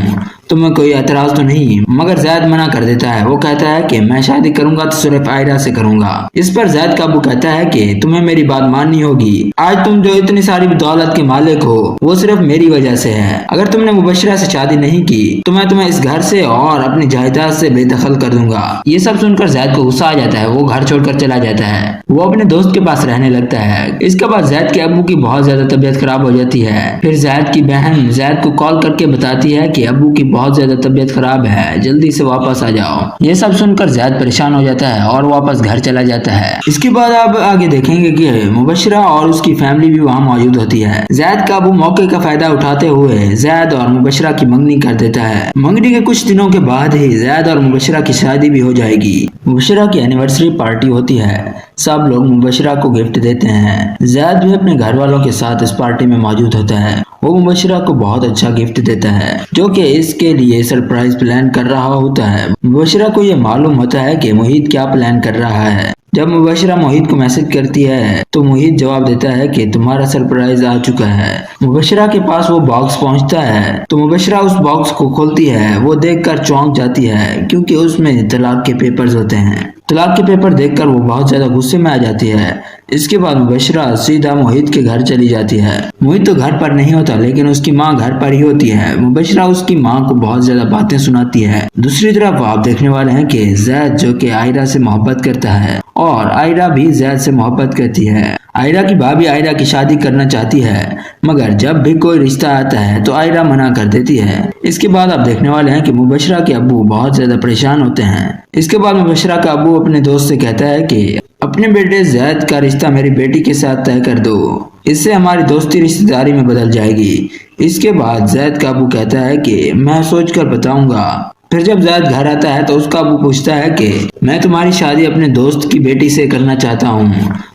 تمہیں کوئی اعتراض تو نہیں؟ مگر زید منع کر دیتا ہے، وہ کہتا ہے کہ میں شادی کروں گا تو صرف عائرہ سے کروں گا۔ اس پر زید کا ابو کہتا ہے کہ تمہیں میری بات ماننی ہوگی، آج تم جو اتنی ساری دولت کے مالک ہو وہ صرف میری وجہ سے ہے۔ اگر تم نے مبشرہ سے شادی نہیں کی تو میں تمہیں اس گھر سے اور اپنی جائیداد سے بے دخل کر دوں گا۔ یہ سب سن کر زید کو غصہ آ جاتا ہے، وہ گھر چھوڑ کر چلا جاتا ہے، وہ اپنے دوست کے پاس رہنے لگتا ہے۔ اس کے بعد زید کے ابو کی بہت زیادہ طبیعت خراب ہو جاتی ہے۔ پھر زید کی بہن زید کو کال کر کے بتاتی ہے کہ ابو کی بہت زیادہ طبیعت خراب ہے، جلدی سے واپس آ جاؤ۔ یہ سب سن کر زید پریشان ہو جاتا ہے اور واپس گھر چلا جاتا ہے۔ اس کے بعد آپ آگے دیکھیں گے کہ مبشرہ اور اس کی فیملی بھی وہاں موجود ہوتی ہے۔ زید کا ابو موقع کا فائدہ اٹھاتے ہوئے زید اور مبشرہ کی منگنی کر دیتا ہے۔ منگنی کے کچھ دنوں کے بعد ہی زید اور مبشرہ کی شادی بھی ہو جائے گی۔ مبشرہ کی اینیورسری پارٹی ہوتی ہے، سب لوگ مبشرہ کو گفٹ دیتے ہیں۔ زید بھی اپنے گھر والوں کے ساتھ اس پارٹی میں موجود ہوتا ہے۔ وہ مبشرہ کو بہت اچھا گفٹ دیتا ہے جو کہ اس کے لیے سرپرائز پلان کر رہا ہوتا ہے۔ مبشرہ کو یہ معلوم ہوتا ہے کہ محیط کیا پلان کر رہا ہے۔ جب مبشرہ محیط کو میسج کرتی ہے تو محیط جواب دیتا ہے کہ تمہارا سرپرائز آ چکا ہے۔ مبشرہ کے پاس وہ باکس پہنچتا ہے تو مبشرہ اس باکس کو کھولتی ہے۔ وہ دیکھ کر چونک جاتی ہے کیونکہ اس میں طلاق کے پیپرز ہوتے ہیں۔ طلاق کے پیپر دیکھ کر وہ بہت زیادہ غصے میں آ جاتی ہے۔ اس کے بعد مبشرہ سیدھا محیط کے گھر چلی جاتی ہے۔ محیط تو گھر پر نہیں ہوتا لیکن اس کی ماں گھر پر ہی ہوتی ہے۔ مبشرہ اس کی ماں کو بہت زیادہ باتیں سناتی ہے۔ دوسری طرف آپ دیکھنے والے ہیں کہ زید جو کہ آئرہ سے محبت کرتا ہے اور آئرہ بھی زید سے محبت کرتی ہے۔ آئرہ کی بھابھی آئرہ کی شادی کرنا چاہتی ہے مگر جب بھی کوئی رشتہ آتا ہے تو آئرہ منع کر دیتی ہے۔ اس کے بعد آپ دیکھنے والے ہیں کہ مبشرہ کے ابو بہت زیادہ پریشان ہوتے ہیں۔ اس کے بعد مبشرہ کا ابو اپنے دوست سے کہتا ہے کہ اپنے بیٹے زید کا رشتہ میری بیٹی کے ساتھ طے کر دو، اس سے ہماری دوستی رشتہ داری میں بدل جائے گی۔ اس کے بعد زید کا ابو کہتا ہے کہ میں سوچ کر بتاؤں گا۔ پھر جب زید گھر آتا ہے تو اس کا ابو پوچھتا ہے کہ میں تمہاری شادی اپنے دوست کی بیٹی سے کرنا چاہتا ہوں،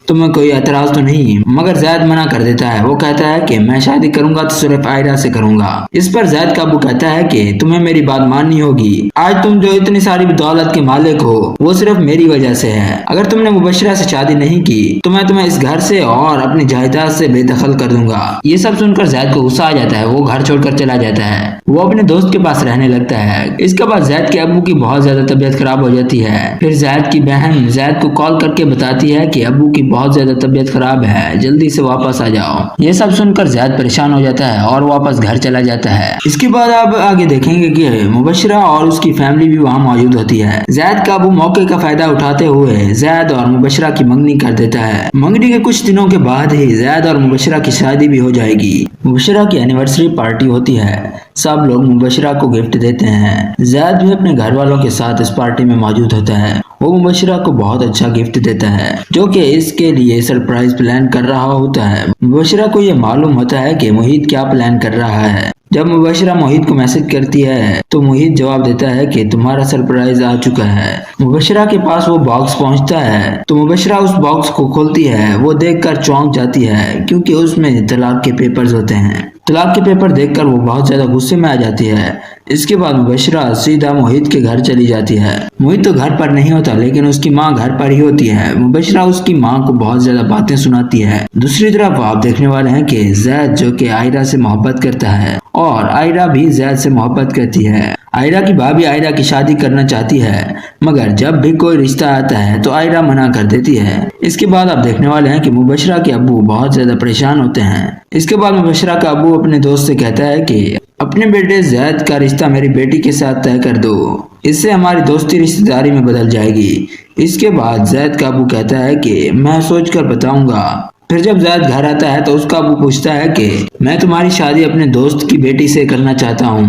تمہیں کوئی اعتراض تو نہیں؟ مگر زید منع کر دیتا ہے۔ وہ کہتا ہے کہ میں شادی کروں گا تو صرف آئرہ سے کروں گا۔ اس پر زید کا ابو کہتا ہے کہ تمہیں میری بات ماننی ہوگی۔ آج تم جو اتنی ساری دولت کے مالک ہو وہ صرف میری وجہ سے ہے۔ اگر تم نے مبشرہ سے شادی نہیں کی تو میں تمہیں اس گھر سے اور اپنی جائیداد سے بے دخل کر دوں گا۔ یہ سب سن کر زید کو غصہ آ جاتا ہے۔ وہ گھر چھوڑ کر چلا جاتا ہے۔ وہ اپنے دوست کے پاس رہنے لگتا ہے۔ اس کے بعد زید کے ابو کی بہت زیادہ طبیعت خراب ہو جاتی ہے۔ پھر زید کی بہن زید کو کال کر کے بتاتی ہے کہ ابو کی بہت زیادہ طبیعت خراب ہے، جلدی سے واپس آ جاؤ۔ یہ سب سن کر زید پریشان ہو جاتا ہے اور واپس گھر چلا جاتا ہے۔ اس کے بعد آپ آگے دیکھیں گے کہ مبشرہ اور اس کی فیملی بھی وہاں موجود ہوتی ہے۔ زید کا ابو موقع کا فائدہ اٹھاتے ہوئے زید اور مبشرہ کی منگنی کر دیتا ہے۔ منگنی کے کچھ دنوں کے بعد ہی زید اور مبشرہ کی شادی بھی ہو جائے گی۔ مبشرہ کی اینیورسری پارٹی ہوتی ہے، سب لوگ مبشرہ کو گفٹ دیتے ہیں۔ زید بھی اپنے گھر والوں کے ساتھ اس پارٹی میں موجود ہوتا ہے۔ وہ مبشرہ کو بہت اچھا گفٹ دیتا ہے جو کہ اس کے لیے سرپرائز پلان کر رہا ہوتا ہے۔ مبشرہ کو یہ معلوم ہوتا ہے کہ محیط کیا پلان کر رہا ہے۔ جب مبشرہ محیط کو میسج کرتی ہے تو محیط جواب دیتا ہے کہ تمہارا سرپرائز آ چکا ہے۔ مبشرہ کے پاس وہ باکس پہنچتا ہے تو مبشرہ اس باکس کو کھولتی ہے۔ وہ دیکھ کر چونک جاتی ہے کیونکہ اس میں طلاق کے پیپرز ہوتے ہیں۔ طلاق کے پیپر دیکھ کر وہ بہت زیادہ غصے میں آ جاتی ہے۔ اس کے بعد مبشرہ سیدھا محیط کے گھر چلی جاتی ہے۔ محیط تو گھر پر نہیں ہوتا لیکن اس کی ماں گھر پر ہی ہوتی ہے۔ مبشرہ اس کی ماں کو بہت زیادہ باتیں سناتی ہے۔ دوسری طرف آپ دیکھنے والے ہیں کہ زید جو کہ آئرہ سے محبت کرتا ہے اور آئرہ بھی زید سے محبت کرتی ہے۔ آئرہ کی بھابھی آئرہ کی شادی کرنا چاہتی ہے مگر جب بھی کوئی رشتہ آتا ہے تو آئرہ منع کر دیتی ہے۔ اس کے بعد آپ دیکھنے والے ہیں کہ مبشرہ کے ابو بہت زیادہ پریشان ہوتے ہیں۔ اس کے بعد مبشرہ کا ابو اپنے دوست سے کہتا ہے کہ اپنے بیٹے زید کا رشتہ میری بیٹی کے ساتھ طے کر دو، اس سے ہماری دوستی رشتہ داری میں بدل جائے گی۔ اس کے بعد زید کا ابو کہتا ہے کہ میں سوچ کر بتاؤں گا۔ پھر جب زید گھر آتا ہے تو اس کا ابو پوچھتا ہے کہ میں تمہاری شادی اپنے دوست کی بیٹی سے کرنا چاہتا ہوں،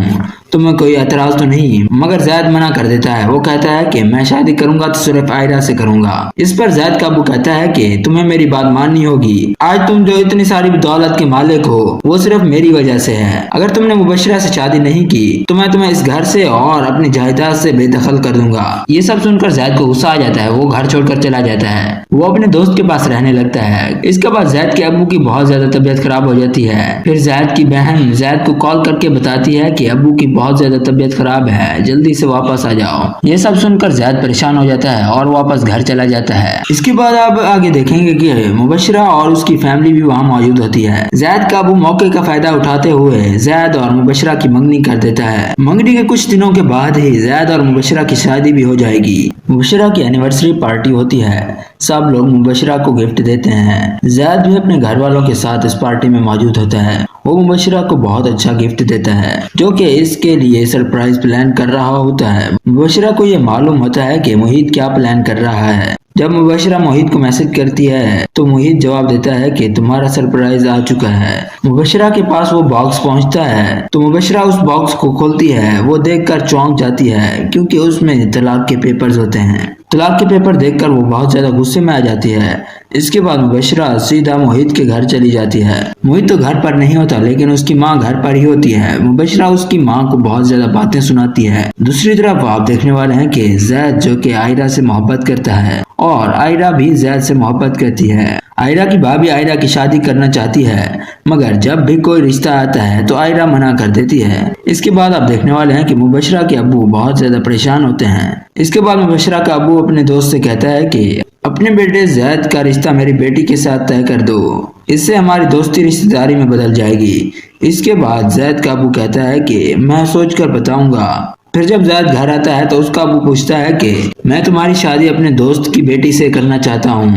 تمہیں کوئی اعتراض تو نہیں؟ مگر زید منع کر دیتا ہے۔ وہ کہتا ہے کہ میں شادی کروں گا تو صرف آئرہ سے کروں گا۔ اس پر زید کا ابو کہتا ہے کہ تمہیں میری بات ماننی ہوگی۔ آج تم جو اتنی ساری دولت کے مالک ہو وہ صرف میری وجہ سے ہے۔ اگر تم نے مبشرہ سے شادی نہیں کی تو میں تمہیں اس گھر سے اور اپنی جائیداد سے بے دخل کر دوں گا۔ یہ سب سن کر زید کو غصہ آ جاتا ہے۔ وہ گھر چھوڑ کر چلا جاتا ہے۔ وہ اپنے دوست کے پاس رہنے لگتا ہے۔ اس کے بعد زید کے ابو کی بہت زیادہ طبیعت خراب ہو جاتی ہے۔ پھر زید کی بہن زید کو کال کر کے بتاتی ہے کہ ابو کی بہت زیادہ طبیعت خراب ہے، جلدی سے واپس آ جاؤ۔ یہ سب سن کر زید پریشان ہو جاتا ہے اور واپس گھر چلا جاتا ہے۔ اس کے بعد آپ آگے دیکھیں گے کہ مبشرہ اور اس کی فیملی بھی وہاں موجود ہوتی ہے۔ زید کا ابو موقع کا فائدہ اٹھاتے ہوئے زید اور مبشرہ کی منگنی کر دیتا ہے۔ منگنی کے کچھ دنوں کے بعد ہی زید اور مبشرہ کی شادی بھی ہو جائے گی۔ مبشرہ کی اینیورسری پارٹی ہوتی ہے، سب لوگ مبشرہ کو گفٹ دیتے ہیں۔ زید بھی اپنے گھر والوں کے ساتھ اس پارٹی میں موجود ہوتا ہے۔ وہ مبشرہ کو بہت اچھا گفٹ دیتا ہے جو کہ اس کے لیے سرپرائز پلان کر رہا ہوتا ہے۔ مبشرہ کو یہ معلوم ہوتا ہے کہ محیط کیا پلان کر رہا ہے۔ جب مبشرہ موہت کو میسج کرتی ہے تو موہت جواب دیتا ہے کہ تمہارا سرپرائز آ چکا ہے۔ مبشرہ کے پاس وہ باکس پہنچتا ہے تو مبشرہ اس باکس کو کھولتی ہے۔ وہ دیکھ کر چونک جاتی ہے کیونکہ اس میں طلاق کے پیپرز ہوتے ہیں۔ طلاق کے پیپر دیکھ کر وہ بہت زیادہ غصے میں آ جاتی ہے۔ اس کے بعد مبشرہ سیدھا موہت کے گھر چلی جاتی ہے۔ موہت تو گھر پر نہیں ہوتا لیکن اس کی ماں گھر پر ہی ہوتی ہے۔ مبشرہ اس کی ماں کو بہت زیادہ باتیں سناتی ہے۔ دوسری طرف آپ دیکھنے والے ہیں کہ زید جو کہ عائرہ سے محبت کرتا ہے اور عائرہ بھی زید سے محبت کرتی ہے۔ عائرہ کی بھابھی عائرہ کی شادی کرنا چاہتی ہے مگر جب بھی کوئی رشتہ آتا ہے تو عائرہ منع کر دیتی ہے۔ اس کے بعد آپ دیکھنے والے ہیں کہ مبشرہ کے ابو بہت زیادہ پریشان ہوتے ہیں۔ اس کے بعد مبشرہ کا ابو اپنے دوست سے کہتا ہے کہ اپنے بیٹے زید کا رشتہ میری بیٹی کے ساتھ طے کر دو، اس سے ہماری دوستی رشتہ داری میں بدل جائے گی۔ اس کے بعد زید کا ابو کہتا ہے کہ میں سوچ کر بتاؤں گا۔ پھر جب زید گھر آتا ہے تو اس کا ابو پوچھتا ہے کہ میں تمہاری شادی اپنے دوست کی بیٹی سے کرنا چاہتا ہوں،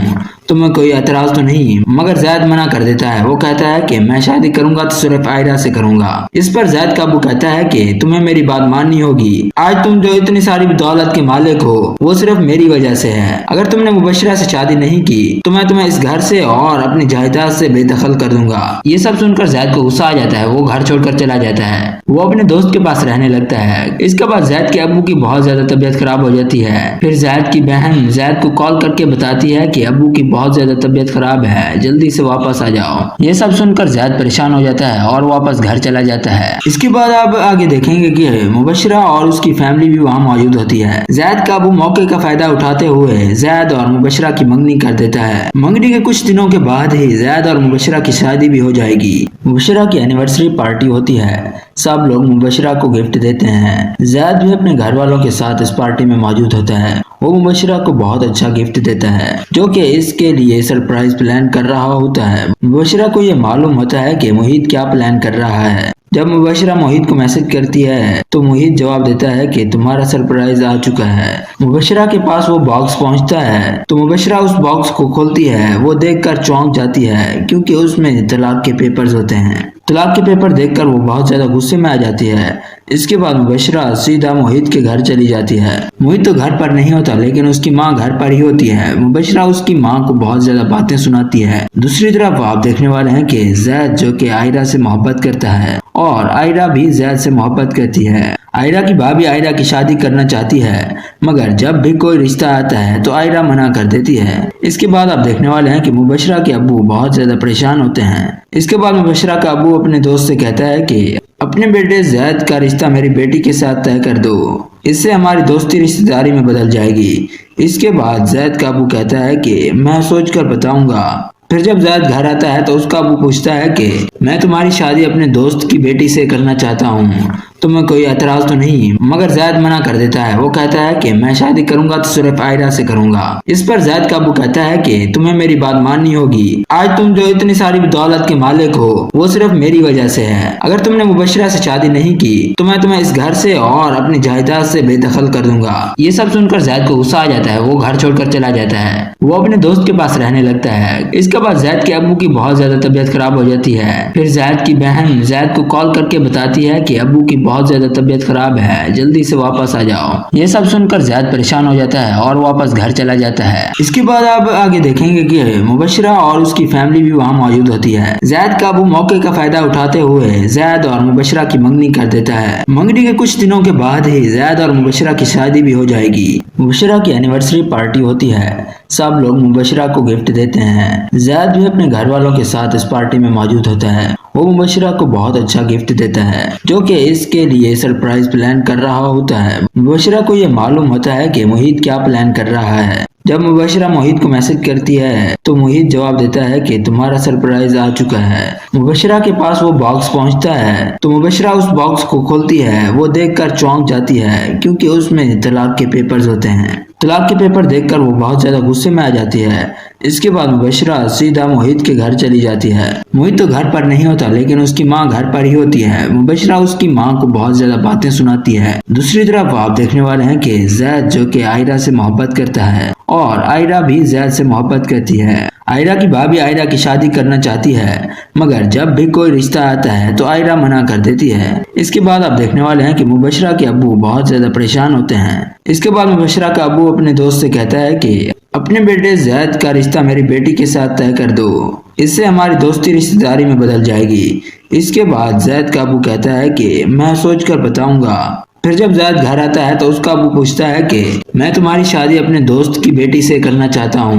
تمہیں کوئی اعتراض تو نہیں؟ مگر زید منع کر دیتا ہے۔ وہ کہتا ہے کہ میں شادی کروں گا تو صرف عائرہ سے کروں گا۔ اس پر زید کا ابو کہتا ہے کہ تمہیں میری بات ماننی ہوگی، آج تم جو اتنی ساری دولت کے مالک ہو وہ صرف میری وجہ سے ہے۔ اگر تم نے مبشرہ سے شادی نہیں کی تو میں تمہیں اس گھر سے اور اپنی جائیداد سے بے دخل کر دوں گا۔ یہ سب سن کر زید کو غصہ آ جاتا ہے۔ وہ گھر چھوڑ کر چلا جاتا ہے۔ وہ اپنے دوست کے پاس رہنے لگتا ہے۔ اس کے بعد زید کے ابو کی بہت زیادہ طبیعت خراب ہو جاتی ہے۔ پھر زید کی بہن زید کو کال کر کے بتاتی ہے کہ ابو کی بہت زیادہ طبیعت خراب ہے، جلدی سے واپس آ جاؤ۔ یہ سب سن کر زید پریشان ہو جاتا ہے اور واپس گھر چلا جاتا ہے۔ اس کے بعد آپ آگے دیکھیں گے کہ مبشرہ اور اس کی فیملی بھی وہاں موجود ہوتی ہے۔ زید کا ابو موقع کا فائدہ اٹھاتے ہوئے زید اور مبشرہ کی منگنی کر دیتا ہے۔ منگنی کے کچھ دنوں کے بعد ہی زید اور مبشرہ کی شادی بھی ہو جائے گی۔ مبشرہ کی اینیورسری پارٹی ہوتی ہے۔ سب لوگ مبشرہ کو گفٹ دیتے ہیں۔ زید بھی اپنے گھر والوں کے ساتھ اس پارٹی میں موجود ہوتا ہے۔ وہ مبشرہ کو بہت اچھا گفٹ دیتا ہے جو کہ اس کے لیے سرپرائز پلان کر رہا ہوتا ہے۔ مبشرہ کو یہ معلوم ہوتا ہے کہ موہت کیا پلان کر رہا ہے۔ جب مبشرہ موہت کو میسج کرتی ہے تو موہت جواب دیتا ہے کہ تمہارا سرپرائز آ چکا ہے۔ مبشرہ کے پاس وہ باکس پہنچتا ہے تو مبشرہ اس باکس کو کھولتی ہے۔ وہ دیکھ کر چونک جاتی ہے کیونکہ اس میں طلاق کے پیپرز ہوتے ہیں۔ طلاق کے پیپر دیکھ کر وہ بہت زیادہ غصے میں آ جاتی ہے۔ اس کے بعد مبشرہ سیدھا موہت کے گھر چلی جاتی ہے۔ موہت تو گھر پر نہیں ہوتا لیکن اس کی ماں گھر پر ہی ہوتی ہے۔ مبشرہ اس کی ماں کو بہت زیادہ باتیں سناتی ہے۔ دوسری طرف آپ دیکھنے والے ہیں کہ زید جو کہ عائرہ سے محبت کرتا ہے اور عائرہ بھی زید سے محبت کرتی ہے۔ عائرہ کی بھابھی عائرہ کی شادی کرنا چاہتی ہے مگر جب بھی کوئی رشتہ آتا ہے تو عائرہ منع کر دیتی ہے۔ اس کے بعد آپ دیکھنے والے ہیں کہ مبشرہ کے ابو بہت زیادہ پریشان ہوتے ہیں۔ اس کے بعد مبشرہ کا ابو اپنے دوست سے کہتا ہے کہ اپنے بیٹے زید کا رشتہ میری بیٹی کے ساتھ طے کر دو، اس سے ہماری دوستی رشتہ داری میں بدل جائے گی۔ اس کے بعد زید کا ابو کہتا ہے کہ میں سوچ کر بتاؤں گا۔ پھر جب زید گھر آتا ہے تو اس کا ابو پوچھتا ہے کہ میں تمہاری شادی اپنے دوست کی بیٹی سے کرنا چاہتا ہوں، تمہیں کوئی اعتراض تو نہیں؟ مگر زید منع کر دیتا ہے۔ وہ کہتا ہے کہ میں شادی کروں گا تو صرف عائرہ سے کروں گا۔ اس پر زید کا ابو کہتا ہے کہ تمہیں میری بات ماننی ہوگی، آج تم جو اتنی ساری دولت کے مالک ہو وہ صرف میری وجہ سے ہے۔ اگر تم نے مبشرہ سے شادی نہیں کی تو میں تمہیں اس گھر سے اور اپنی جائیداد سے بے دخل کر دوں گا۔ یہ سب سن کر زید کو غصہ آ جاتا ہے۔ وہ گھر چھوڑ کر چلا جاتا ہے۔ وہ اپنے دوست کے پاس رہنے لگتا ہے۔ اس کے بعد زید کے ابو کی بہت زیادہ طبیعت خراب ہو جاتی ہے۔ پھر زید کی بہن زید کو کال کر کے بتاتی ہے کہ ابو کی بہت زیادہ طبیعت خراب ہے، جلدی سے واپس آ جاؤ۔ یہ سب سن کر زید پریشان ہو جاتا ہے اور واپس گھر چلا جاتا ہے۔ اس کے بعد آپ آگے دیکھیں گے کہ مبشرہ اور اس کی فیملی بھی وہاں موجود ہوتی ہے۔ زید کا ابو موقع کا فائدہ اٹھاتے ہوئے زید اور مبشرہ کی منگنی کر دیتا ہے۔ منگنی کے کچھ دنوں کے بعد ہی زید اور مبشرہ کی شادی بھی ہو جائے گی۔ مبشرہ کی اینیورسری پارٹی ہوتی ہے۔ سب لوگ مبشرہ کو گفٹ دیتے ہیں۔ زید بھی اپنے گھر والوں کے ساتھ اس پارٹی میں موجود ہوتا ہے۔ وہ مبشرہ کو بہت اچھا گفٹ دیتا ہے جو کہ اس کے لیے سرپرائز پلان کر رہا ہوتا ہے۔ مبشرہ کو یہ معلوم ہوتا ہے کہ موہت کیا پلان کر رہا ہے۔ جب مبشرہ موہت کو میسج کرتی ہے تو موہت جواب دیتا ہے کہ تمہارا سرپرائز آ چکا ہے۔ مبشرہ کے پاس وہ باکس پہنچتا ہے تو مبشرہ اس باکس کو کھولتی ہے۔ وہ دیکھ کر چونک جاتی ہے کیونکہ اس میں طلاق کے پیپرز ہوتے ہیں۔ طلاق کے پیپر دیکھ کر وہ بہت زیادہ غصے میں آ جاتی ہے۔ اس کے بعد مبشرہ سیدھا موہت کے گھر چلی جاتی ہے۔ موہت تو گھر پر نہیں ہوتا لیکن اس کی ماں گھر پر ہی ہوتی ہے۔ مبشرہ اس کی ماں کو بہت زیادہ باتیں سناتی ہے۔ دوسری طرف آپ دیکھنے والے ہیں کہ زید جو کہ عائرہ سے محبت کرتا ہے اور آئرہ بھی زید سے محبت کرتی ہے۔ آئرہ کی بھابھی آئرہ کی شادی کرنا چاہتی ہے، مگر جب بھی کوئی رشتہ آتا ہے تو آئرہ منع کر دیتی ہے۔ اس کے بعد آپ دیکھنے والے ہیں کہ مبشرہ کے ابو بہت زیادہ پریشان ہوتے ہیں۔ اس کے بعد مبشرہ کا ابو اپنے دوست سے کہتا ہے کہ اپنے بیٹے زید کا رشتہ میری بیٹی کے ساتھ طے کر دو، اس سے ہماری دوستی رشتہ داری میں بدل جائے گی۔ اس کے بعد زید کا ابو کہتا ہے کہ میں سوچ کر بتاؤں گا۔ پھر جب زید گھر آتا ہے تو اس کا ابو پوچھتا ہے کہ میں تمہاری شادی اپنے دوست کی بیٹی سے کرنا چاہتا ہوں،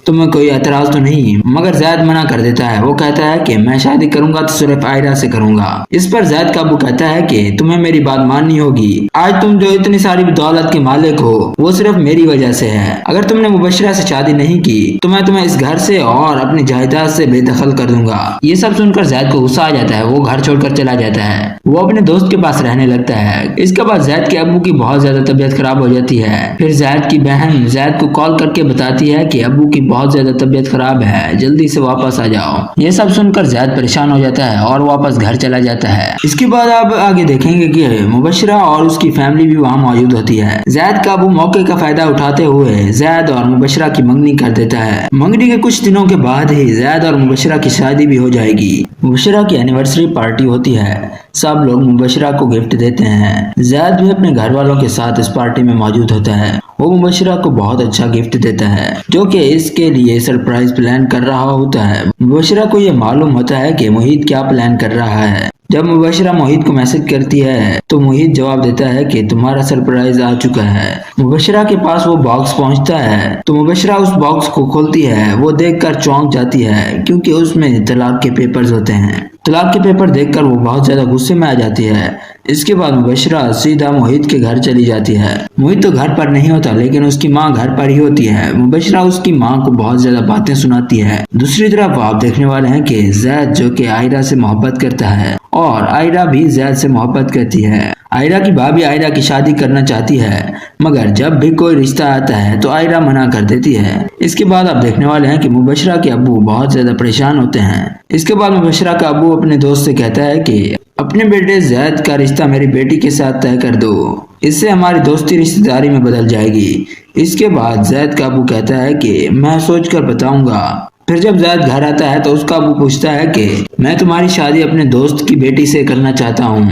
تمہیں کوئی اعتراض تو نہیں؟ مگر زید منع کر دیتا ہے۔ وہ کہتا ہے کہ میں شادی کروں گا تو صرف آئرہ سے کروں گا۔ اس پر زید کا ابو کہتا ہے کہ تمہیں میری بات ماننی ہوگی، آج تم جو اتنی ساری دولت کے مالک ہو وہ صرف میری وجہ سے ہے۔ اگر تم نے مبشرہ سے شادی نہیں کی تو میں تمہیں اس گھر سے اور اپنی جائیداد سے بے دخل کر دوں گا۔ یہ سب سن کر زید کو غصہ آ جاتا ہے، وہ گھر چھوڑ کر چلا جاتا ہے، وہ اپنے دوست کے پاس رہنے لگتا ہے۔ اس کے بعد زید کے ابو کی بہت زیادہ طبیعت خراب ہو جاتی ہے۔ پھر زید کی بہن زید کو کال کر کے بتاتی ہے کہ ابو کی بہت زیادہ طبیعت خراب ہے، جلدی سے واپس آ جاؤ۔ یہ سب سن کر زید پریشان ہو جاتا ہے اور واپس گھر چلا جاتا ہے۔ اس کے بعد آپ آگے دیکھیں گے کہ مبشرہ اور اس کی فیملی بھی وہاں موجود ہوتی ہے۔ زید کا ابو موقع کا فائدہ اٹھاتے ہوئے زید اور مبشرہ کی منگنی کر دیتا ہے۔ منگنی کے کچھ دنوں کے بعد ہی زید اور مبشرہ کی شادی بھی ہو جائے گی۔ مبشرہ کی اینیورسری پارٹی ہوتی ہے، سب لوگ مبشرہ کو گفٹ دیتے ہیں۔ زید بھی اپنے گھر والوں کے ساتھ اس پارٹی میں موجود ہوتا ہے۔ وہ مبشرہ کو بہت اچھا گفٹ دیتا ہے جو کہ اس کے لیے سرپرائز پلان کر رہا ہوتا ہے۔ مبشرہ کو یہ معلوم ہوتا ہے کہ محیط کیا پلان کر رہا ہے۔ جب مبشرہ محیط کو میسج کرتی ہے تو محیط جواب دیتا ہے کہ تمہارا سرپرائز آ چکا ہے۔ مبشرہ کے پاس وہ باکس پہنچتا ہے تو مبشرہ اس باکس کو کھولتی ہے۔ وہ دیکھ کر چونک جاتی ہے کیونکہ اس میں طلاق کے پیپرز ہوتے ہیں۔ طلاق کے پیپر دیکھ کر وہ بہت زیادہ غصے میں آ جاتی ہے۔ اس کے بعد مبشرہ سیدھا محیط کے گھر چلی جاتی ہے۔ محیط تو گھر پر نہیں ہوتا لیکن اس کی ماں گھر پر ہی ہوتی ہے۔ مبشرہ اس کی ماں کو بہت زیادہ باتیں سناتی ہے۔ دوسری طرف آپ دیکھنے والے ہیں کہ زید جو کہ آئرہ سے محبت کرتا ہے اور آئرہ بھی زید سے محبت کرتی ہے۔ آئرہ کی بھابھی آئرہ کی شادی کرنا چاہتی ہے، مگر جب بھی کوئی رشتہ آتا ہے تو آئرہ منع کر دیتی ہے۔ اس کے بعد آپ دیکھنے والے ہیں کہ مبشرہ کے ابو بہت زیادہ پریشان ہوتے ہیں۔ اس کے بعد مبشرہ کا ابو اپنے دوست سے کہتا ہے کہ اپنے بیٹے زید کا رشتہ میری بیٹی کے ساتھ طے کر دو، اس سے ہماری دوستی رشتہ داری میں بدل جائے گی۔ اس کے بعد زید کا ابو کہتا ہے کہ میں سوچ کر بتاؤں گا۔ پھر جب زید گھر آتا ہے تو اس کا ابو پوچھتا ہے کہ میں تمہاری شادی اپنے دوست کی بیٹی سے کرنا چاہتا ہوں،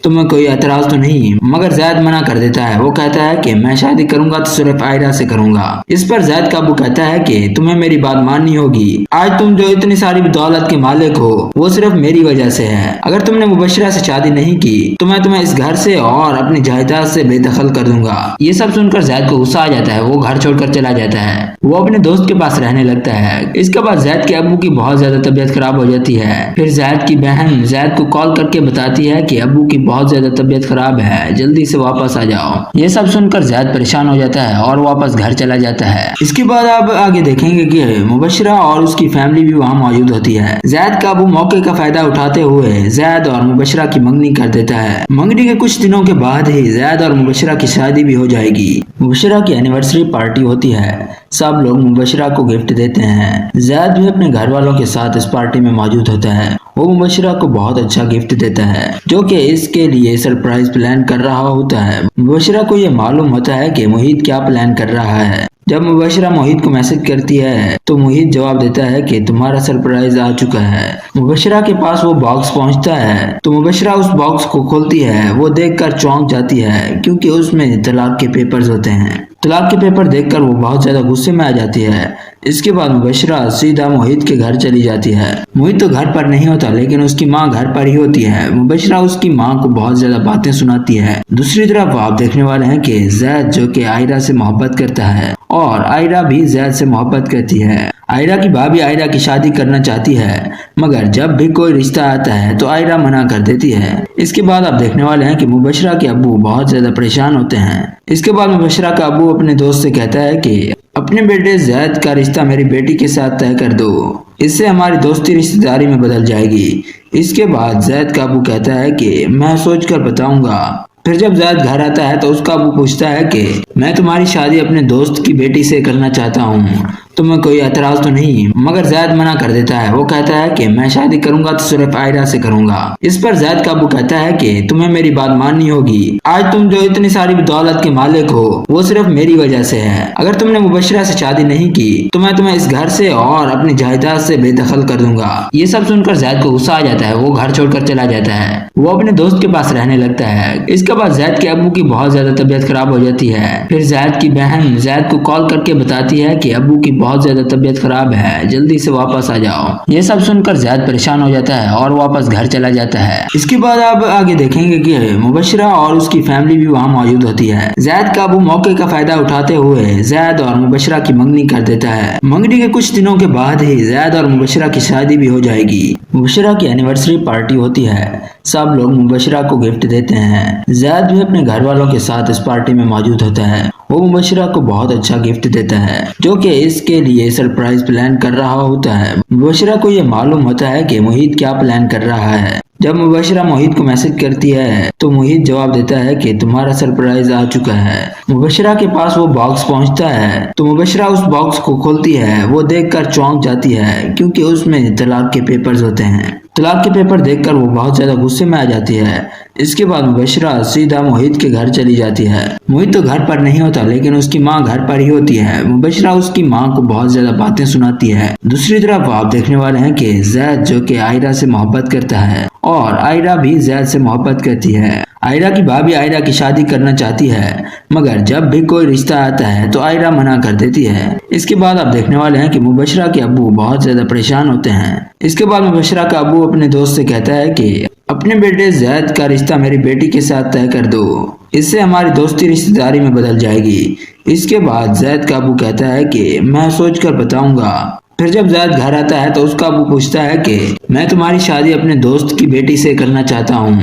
تمہیں کوئی اعتراض تو نہیں؟ مگر زید منع کر دیتا ہے۔ وہ کہتا ہے کہ میں شادی کروں گا تو صرف آئرہ سے کروں گا۔ اس پر زید کا ابو کہتا ہے کہ تمہیں میری بات ماننی ہوگی، آج تم جو اتنی ساری دولت کے مالک ہو وہ صرف میری وجہ سے ہے۔ اگر تم نے مبشرہ سے شادی نہیں کی تو میں تمہیں اس گھر سے اور اپنی جائیداد سے بے دخل کر دوں گا۔ یہ سب سن کر زید کو غصہ آ جاتا ہے، وہ گھر چھوڑ کر چلا جاتا ہے، وہ اپنے دوست کے پاس رہنے لگتا ہے۔ اس کے بعد زید کے ابو کی بہت زیادہ طبیعت خراب ہو جاتی ہے۔ پھر زید کی بہن زید کو کال کر کے بتاتی ہے کہ ابو کی بہت زیادہ طبیعت خراب ہے، جلدی سے واپس آ جاؤ۔ یہ سب سن کر زید پریشان ہو جاتا ہے اور واپس گھر چلا جاتا ہے۔ اس کے بعد آپ آگے دیکھیں گے کہ مبشرہ اور اس کی فیملی بھی وہاں موجود ہوتی ہے۔ زید کا ابو موقع کا فائدہ اٹھاتے ہوئے زید اور مبشرہ کی منگنی کر دیتا ہے۔ منگنی کے کچھ دنوں کے بعد ہی زید اور مبشرہ کی شادی بھی ہو جائے گی۔ مبشرہ کی اینیورسری پارٹی ہوتی ہے، سب لوگ مبشرہ کو گفٹ دیتے ہیں۔ زید بھی اپنے گھر والوں کے ساتھ اس پارٹی میں موجود ہوتا ہے۔ وہ مبشرہ کو بہت اچھا گفٹ دیتا ہے جو کہ اس کے لیے سرپرائز پلان کر رہا ہوتا ہے۔ مبشرہ کو یہ معلوم ہوتا ہے کہ محیط کیا پلان کر رہا ہے۔ جب مبشرہ محیط کو میسج کرتی ہے تو محیط جواب دیتا ہے کہ تمہارا سرپرائز آ چکا ہے۔ مبشرہ کے پاس وہ باکس پہنچتا ہے تو مبشرہ اس باکس کو کھولتی ہے۔ وہ دیکھ کر چونک جاتی ہے کیونکہ اس میں طلاق کے پیپرز ہوتے ہیں۔ طلاق کے پیپر دیکھ کر وہ بہت زیادہ غصے میں آ جاتی ہے۔ اس کے بعد مبشرہ سیدھا محیط کے گھر چلی جاتی ہے۔ محیط تو گھر پر نہیں ہوتا لیکن اس کی ماں گھر پر ہی ہوتی ہے۔ مبشرہ اس کی ماں کو بہت زیادہ باتیں سناتی ہے۔ دوسری طرف آپ دیکھنے والے ہیں کہ زید جو کہ آئرہ سے محبت کرتا ہے اور آئرہ بھی زید سے محبت کرتی ہے۔ آئرہ کی بھابھی آئرہ کی شادی کرنا چاہتی ہے، مگر جب بھی کوئی رشتہ آتا ہے تو آئرہ منع کر دیتی ہے۔ اس کے بعد آپ دیکھنے والے ہیں کہ مبشرہ کے ابو بہت زیادہ پریشان ہوتے ہیں۔ اس کے بعد مبشرہ کا ابو اپنے دوست سے کہتا ہے کہ اپنے بیٹے زید کا رشتہ میری بیٹی کے ساتھ طے کر دو، اس سے ہماری دوستی رشتہ داری میں بدل جائے گی۔ اس کے بعد زید کا ابو کہتا ہے کہ میں سوچ کر بتاؤں گا۔ پھر جب زید گھر آتا ہے تو اس کا ابو پوچھتا ہے کہ میں تمہاری شادی اپنے دوست کی بیٹی سے کرنا چاہتا ہوں، تمہیں کوئی اعتراض تو نہیں؟ مگر زید منع کر دیتا ہے، وہ کہتا ہے کہ میں شادی کروں گا تو صرف عائرہ سے کروں گا۔ اس پر زید کا ابو کہتا ہے کہ تمہیں میری بات ماننی ہوگی، آج تم جو اتنی ساری دولت کے مالک ہو وہ صرف میری وجہ سے ہے۔ اگر تم نے مبشرہ سے شادی نہیں کی تو میں تمہیں اس گھر سے اور اپنی جائیداد سے بے دخل کر دوں گا۔ یہ سب سن کر زید کو غصہ آ جاتا ہے، وہ گھر چھوڑ کر چلا جاتا ہے، وہ اپنے دوست کے پاس رہنے لگتا ہے۔ اس کے بعد زید کے ابو کی بہت زیادہ طبیعت خراب ہو جاتی ہے۔ پھر زید کی بہن زید کو کال کر کے بتاتی ہے کہ ابو کی بہت زیادہ طبیعت خراب ہے، جلدی سے واپس آ جاؤ۔ یہ سب سن کر زید پریشان ہو جاتا ہے اور واپس گھر چلا جاتا ہے۔ اس کے بعد آپ آگے دیکھیں گے کہ مبشرہ اور اس کی فیملی بھی وہاں موجود ہوتی ہے۔ زید کا ابو موقع کا فائدہ اٹھاتے ہوئے زید اور مبشرہ کی منگنی کر دیتا ہے۔ منگنی کے کچھ دنوں کے بعد ہی زید اور مبشرہ کی شادی بھی ہو جائے گی۔ مبشرہ کی اینیورسری پارٹی ہوتی ہے، سب لوگ مبشرہ کو گفٹ دیتے ہیں۔ زید بھی اپنے گھر والوں کے ساتھ اس پارٹی میں موجود ہوتا ہے۔ وہ مبشرہ کو بہت اچھا گفٹ دیتا ہے جو کہ اس کے لیے سرپرائز پلان کر رہا ہوتا ہے۔ مبشرہ کو یہ معلوم ہوتا ہے کہ محیط کیا پلان کر رہا ہے۔ جب مبشرہ محیط کو میسج کرتی ہے تو محیط جواب دیتا ہے کہ تمہارا سرپرائز آ چکا ہے۔ مبشرہ کے پاس وہ باکس پہنچتا ہے تو مبشرہ اس باکس کو کھولتی ہے، وہ دیکھ کر چونک جاتی ہے کیونکہ اس میں طلاق کے پیپرز ہوتے ہیں۔ طلاق کے پیپر دیکھ کر وہ بہت زیادہ غصے میں آ جاتی ہے۔ اس کے بعد مبشرہ سیدھا محیط کے گھر چلی جاتی ہے۔ محیط تو گھر پر نہیں ہوتا لیکن اس کی ماں گھر پر ہی ہوتی ہے۔ مبشرہ اس کی ماں کو بہت زیادہ باتیں سناتی ہے۔ دوسری طرف آپ دیکھنے والے ہیں کہ زید جو کہ عائرہ سے محبت کرتا ہے اور عائرہ بھی زید سے محبت کرتی ہے۔ عائرہ کی بھابھی عائرہ کی شادی کرنا چاہتی ہے مگر جب بھی کوئی رشتہ آتا ہے تو عائرہ منع کر دیتی ہے۔ اس کے بعد آپ دیکھنے والے ہیں کہ مبشرہ کے ابو بہت زیادہ پریشان ہوتے ہیں۔ اس کے بعد مبشرہ کا ابو اپنے دوست سے کہتا ہے کہ اپنے بیٹے زید کا رشتہ میری بیٹی کے ساتھ طے کر دو، اس سے ہماری دوستی رشتہ داری میں بدل جائے گی۔ اس کے بعد زید کا ابو کہتا ہے کہ میں سوچ کر بتاؤں گا۔ پھر جب زید گھر آتا ہے تو اس کا ابو پوچھتا ہے کہ میں تمہاری شادی اپنے دوست کی بیٹی سے کرنا چاہتا ہوں،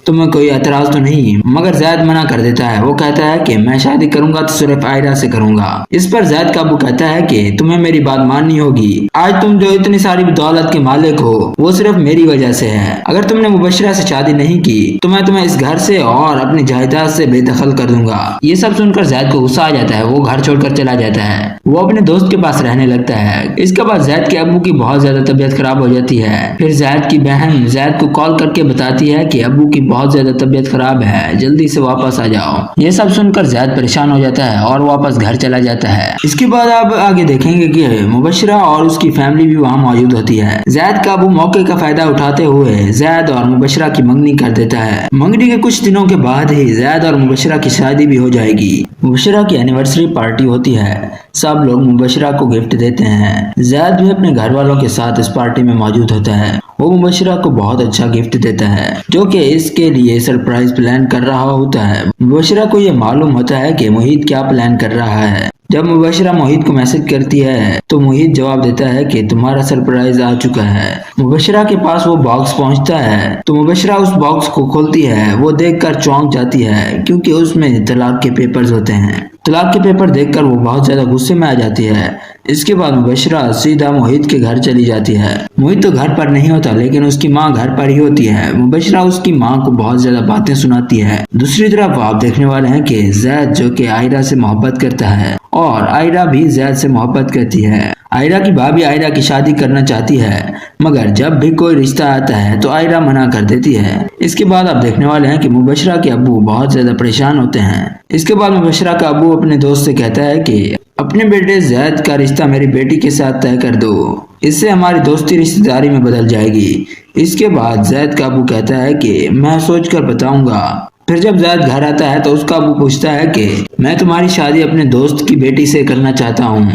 تمہیں کوئی اعتراض تو نہیں؟ مگر زید منع کر دیتا ہے، وہ کہتا ہے کہ میں شادی کروں گا تو صرف عائرہ سے کروں گا۔ اس پر زید کا ابو کہتا ہے کہ تمہیں میری بات ماننی ہوگی، آج تم جو اتنی ساری دولت کے مالک ہو وہ صرف میری وجہ سے ہے۔ اگر تم نے مبشرہ سے شادی نہیں کی تو میں تمہیں اس گھر سے اور اپنی جائیداد سے بے دخل کر دوں گا۔ یہ سب سن کر زید کو غصہ آ جاتا ہے، وہ گھر چھوڑ کر چلا جاتا ہے، وہ اپنے دوست کے پاس رہنے لگتا ہے۔ اس کے بعد زید کے ابو کی بہت زیادہ طبیعت خراب ہو جاتی ہے۔ پھر زید کی بہن زید کو کال کر کے بتاتی ہے کہ ابو کی بہت زیادہ طبیعت خراب ہے، جلدی سے واپس آ جاؤ۔ یہ سب سن کر زید پریشان ہو جاتا ہے اور واپس گھر چلا جاتا ہے۔ اس کے بعد آپ آگے دیکھیں گے کہ مبشرہ اور اس کی فیملی بھی وہاں موجود ہوتی ہے۔ زید کا ابو موقع کا فائدہ اٹھاتے ہوئے زید اور مبشرہ کی منگنی کر دیتا ہے۔ منگنی کے کچھ دنوں کے بعد ہی زید اور مبشرہ کی شادی بھی ہو جائے گی۔ مبشرہ کی اینیورسری پارٹی ہوتی ہے، سب لوگ مبشرہ کو گفٹ دیتے ہیں۔ زید بھی اپنے گھر والوں کے ساتھ اس پارٹی میں موجود ہوتا ہے۔ وہ مبشرہ کو بہت اچھا گفٹ دیتا ہے جو کہ اس کے لیے سرپرائز پلان کر رہا ہوتا ہے۔ مبشرہ کو یہ معلوم ہوتا ہے کہ محیط کیا پلان کر رہا ہے۔ جب مبشرہ محیط کو میسج کرتی ہے تو محیط جواب دیتا ہے کہ تمہارا سرپرائز آ چکا ہے۔ مبشرہ کے پاس وہ باکس پہنچتا ہے تو مبشرہ اس باکس کو کھولتی ہے، وہ دیکھ کر چونک جاتی ہے کیونکہ اس میں طلاق کے پیپرز ہوتے ہیں۔ طلاق کے پیپر دیکھ کر وہ بہت زیادہ غصے میں آ جاتی ہے۔ اس کے بعد مبشرہ سیدھا محیط کے گھر چلی جاتی ہے۔ محیط تو گھر پر نہیں ہوتا لیکن اس کی ماں گھر پر ہی ہوتی ہے۔ مبشرہ اس کی ماں کو بہت زیادہ باتیں سناتی ہے۔ دوسری طرف آپ دیکھنے والے ہیں کہ زید جو کہ عائرہ سے محبت کرتا ہے اور عائرہ بھی زید سے محبت کرتی ہے۔ عائرہ کی بھابھی عائرہ کی شادی کرنا چاہتی ہے مگر جب بھی کوئی رشتہ آتا ہے تو عائرہ منع کر دیتی ہے۔ اس کے بعد آپ دیکھنے والے ہیں کہ مبشرہ کے ابو بہت زیادہ پریشان ہوتے ہیں۔ اس کے بعد مبشرہ کا ابو اپنے دوست سے کہتا ہے کہ اپنے بیٹے زید کا رشتہ میری بیٹی کے ساتھ طے کر دو، اس سے ہماری دوستی رشتہ داری میں بدل جائے گی۔ اس کے بعد زید کا ابو کہتا ہے کہ میں سوچ کر بتاؤں گا۔ پھر جب زید گھر آتا ہے تو اس کا ابو پوچھتا ہے کہ میں تمہاری شادی اپنے دوست کی بیٹی سے کرنا چاہتا ہوں،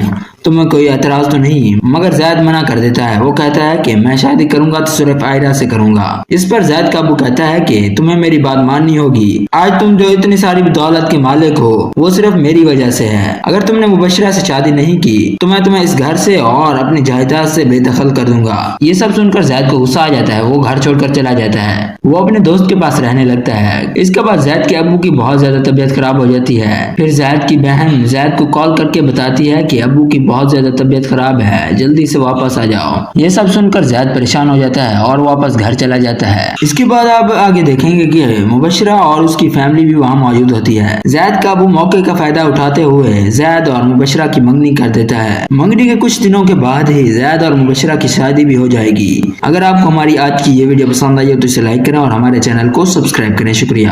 تمہیں کوئی اعتراض تو نہیں؟ مگر زید منع کر دیتا ہے، وہ کہتا ہے کہ میں شادی کروں گا تو صرف عائرہ سے کروں گا۔ اس پر زید کا ابو کہتا ہے کہ تمہیں میری بات ماننی ہوگی، آج تم جو اتنی ساری دولت کے مالک ہو وہ صرف میری وجہ سے ہے۔ اگر تم نے مبشرہ سے شادی نہیں کی تو میں تمہیں اس گھر سے اور اپنی جائیداد سے بے دخل کر دوں گا۔ یہ سب سن کر زید کو غصہ آ جاتا ہے، وہ گھر چھوڑ کر چلا جاتا ہے، وہ اپنے دوست کے پاس رہنے لگتا ہے۔ اس کے بعد زید کے ابو کی بہت زیادہ طبیعت خراب ہو جاتی ہے۔ پھر زید کی بہن زید کو کال کر کے بتاتی ہے کہ ابو کی بہت زیادہ طبیعت خراب ہے، جلدی سے واپس آ جاؤ۔ یہ سب سن کر زید پریشان ہو جاتا ہے اور واپس گھر چلا جاتا ہے۔ اس کے بعد آپ آگے دیکھیں گے کہ مبشرہ اور اس کی فیملی بھی وہاں موجود ہوتی ہے۔ زید کا ابو موقع کا فائدہ اٹھاتے ہوئے زید اور مبشرہ کی منگنی کر دیتا ہے۔ منگنی کے کچھ دنوں کے بعد ہی زید اور مبشرہ کی شادی بھی ہو جائے گی۔ اگر آپ کو ہماری آج کی یہ ویڈیو پسند آئی ہو تو اسے لائک کریں اور ہمارے چینل کو سبسکرائب کریں۔ شکریہ۔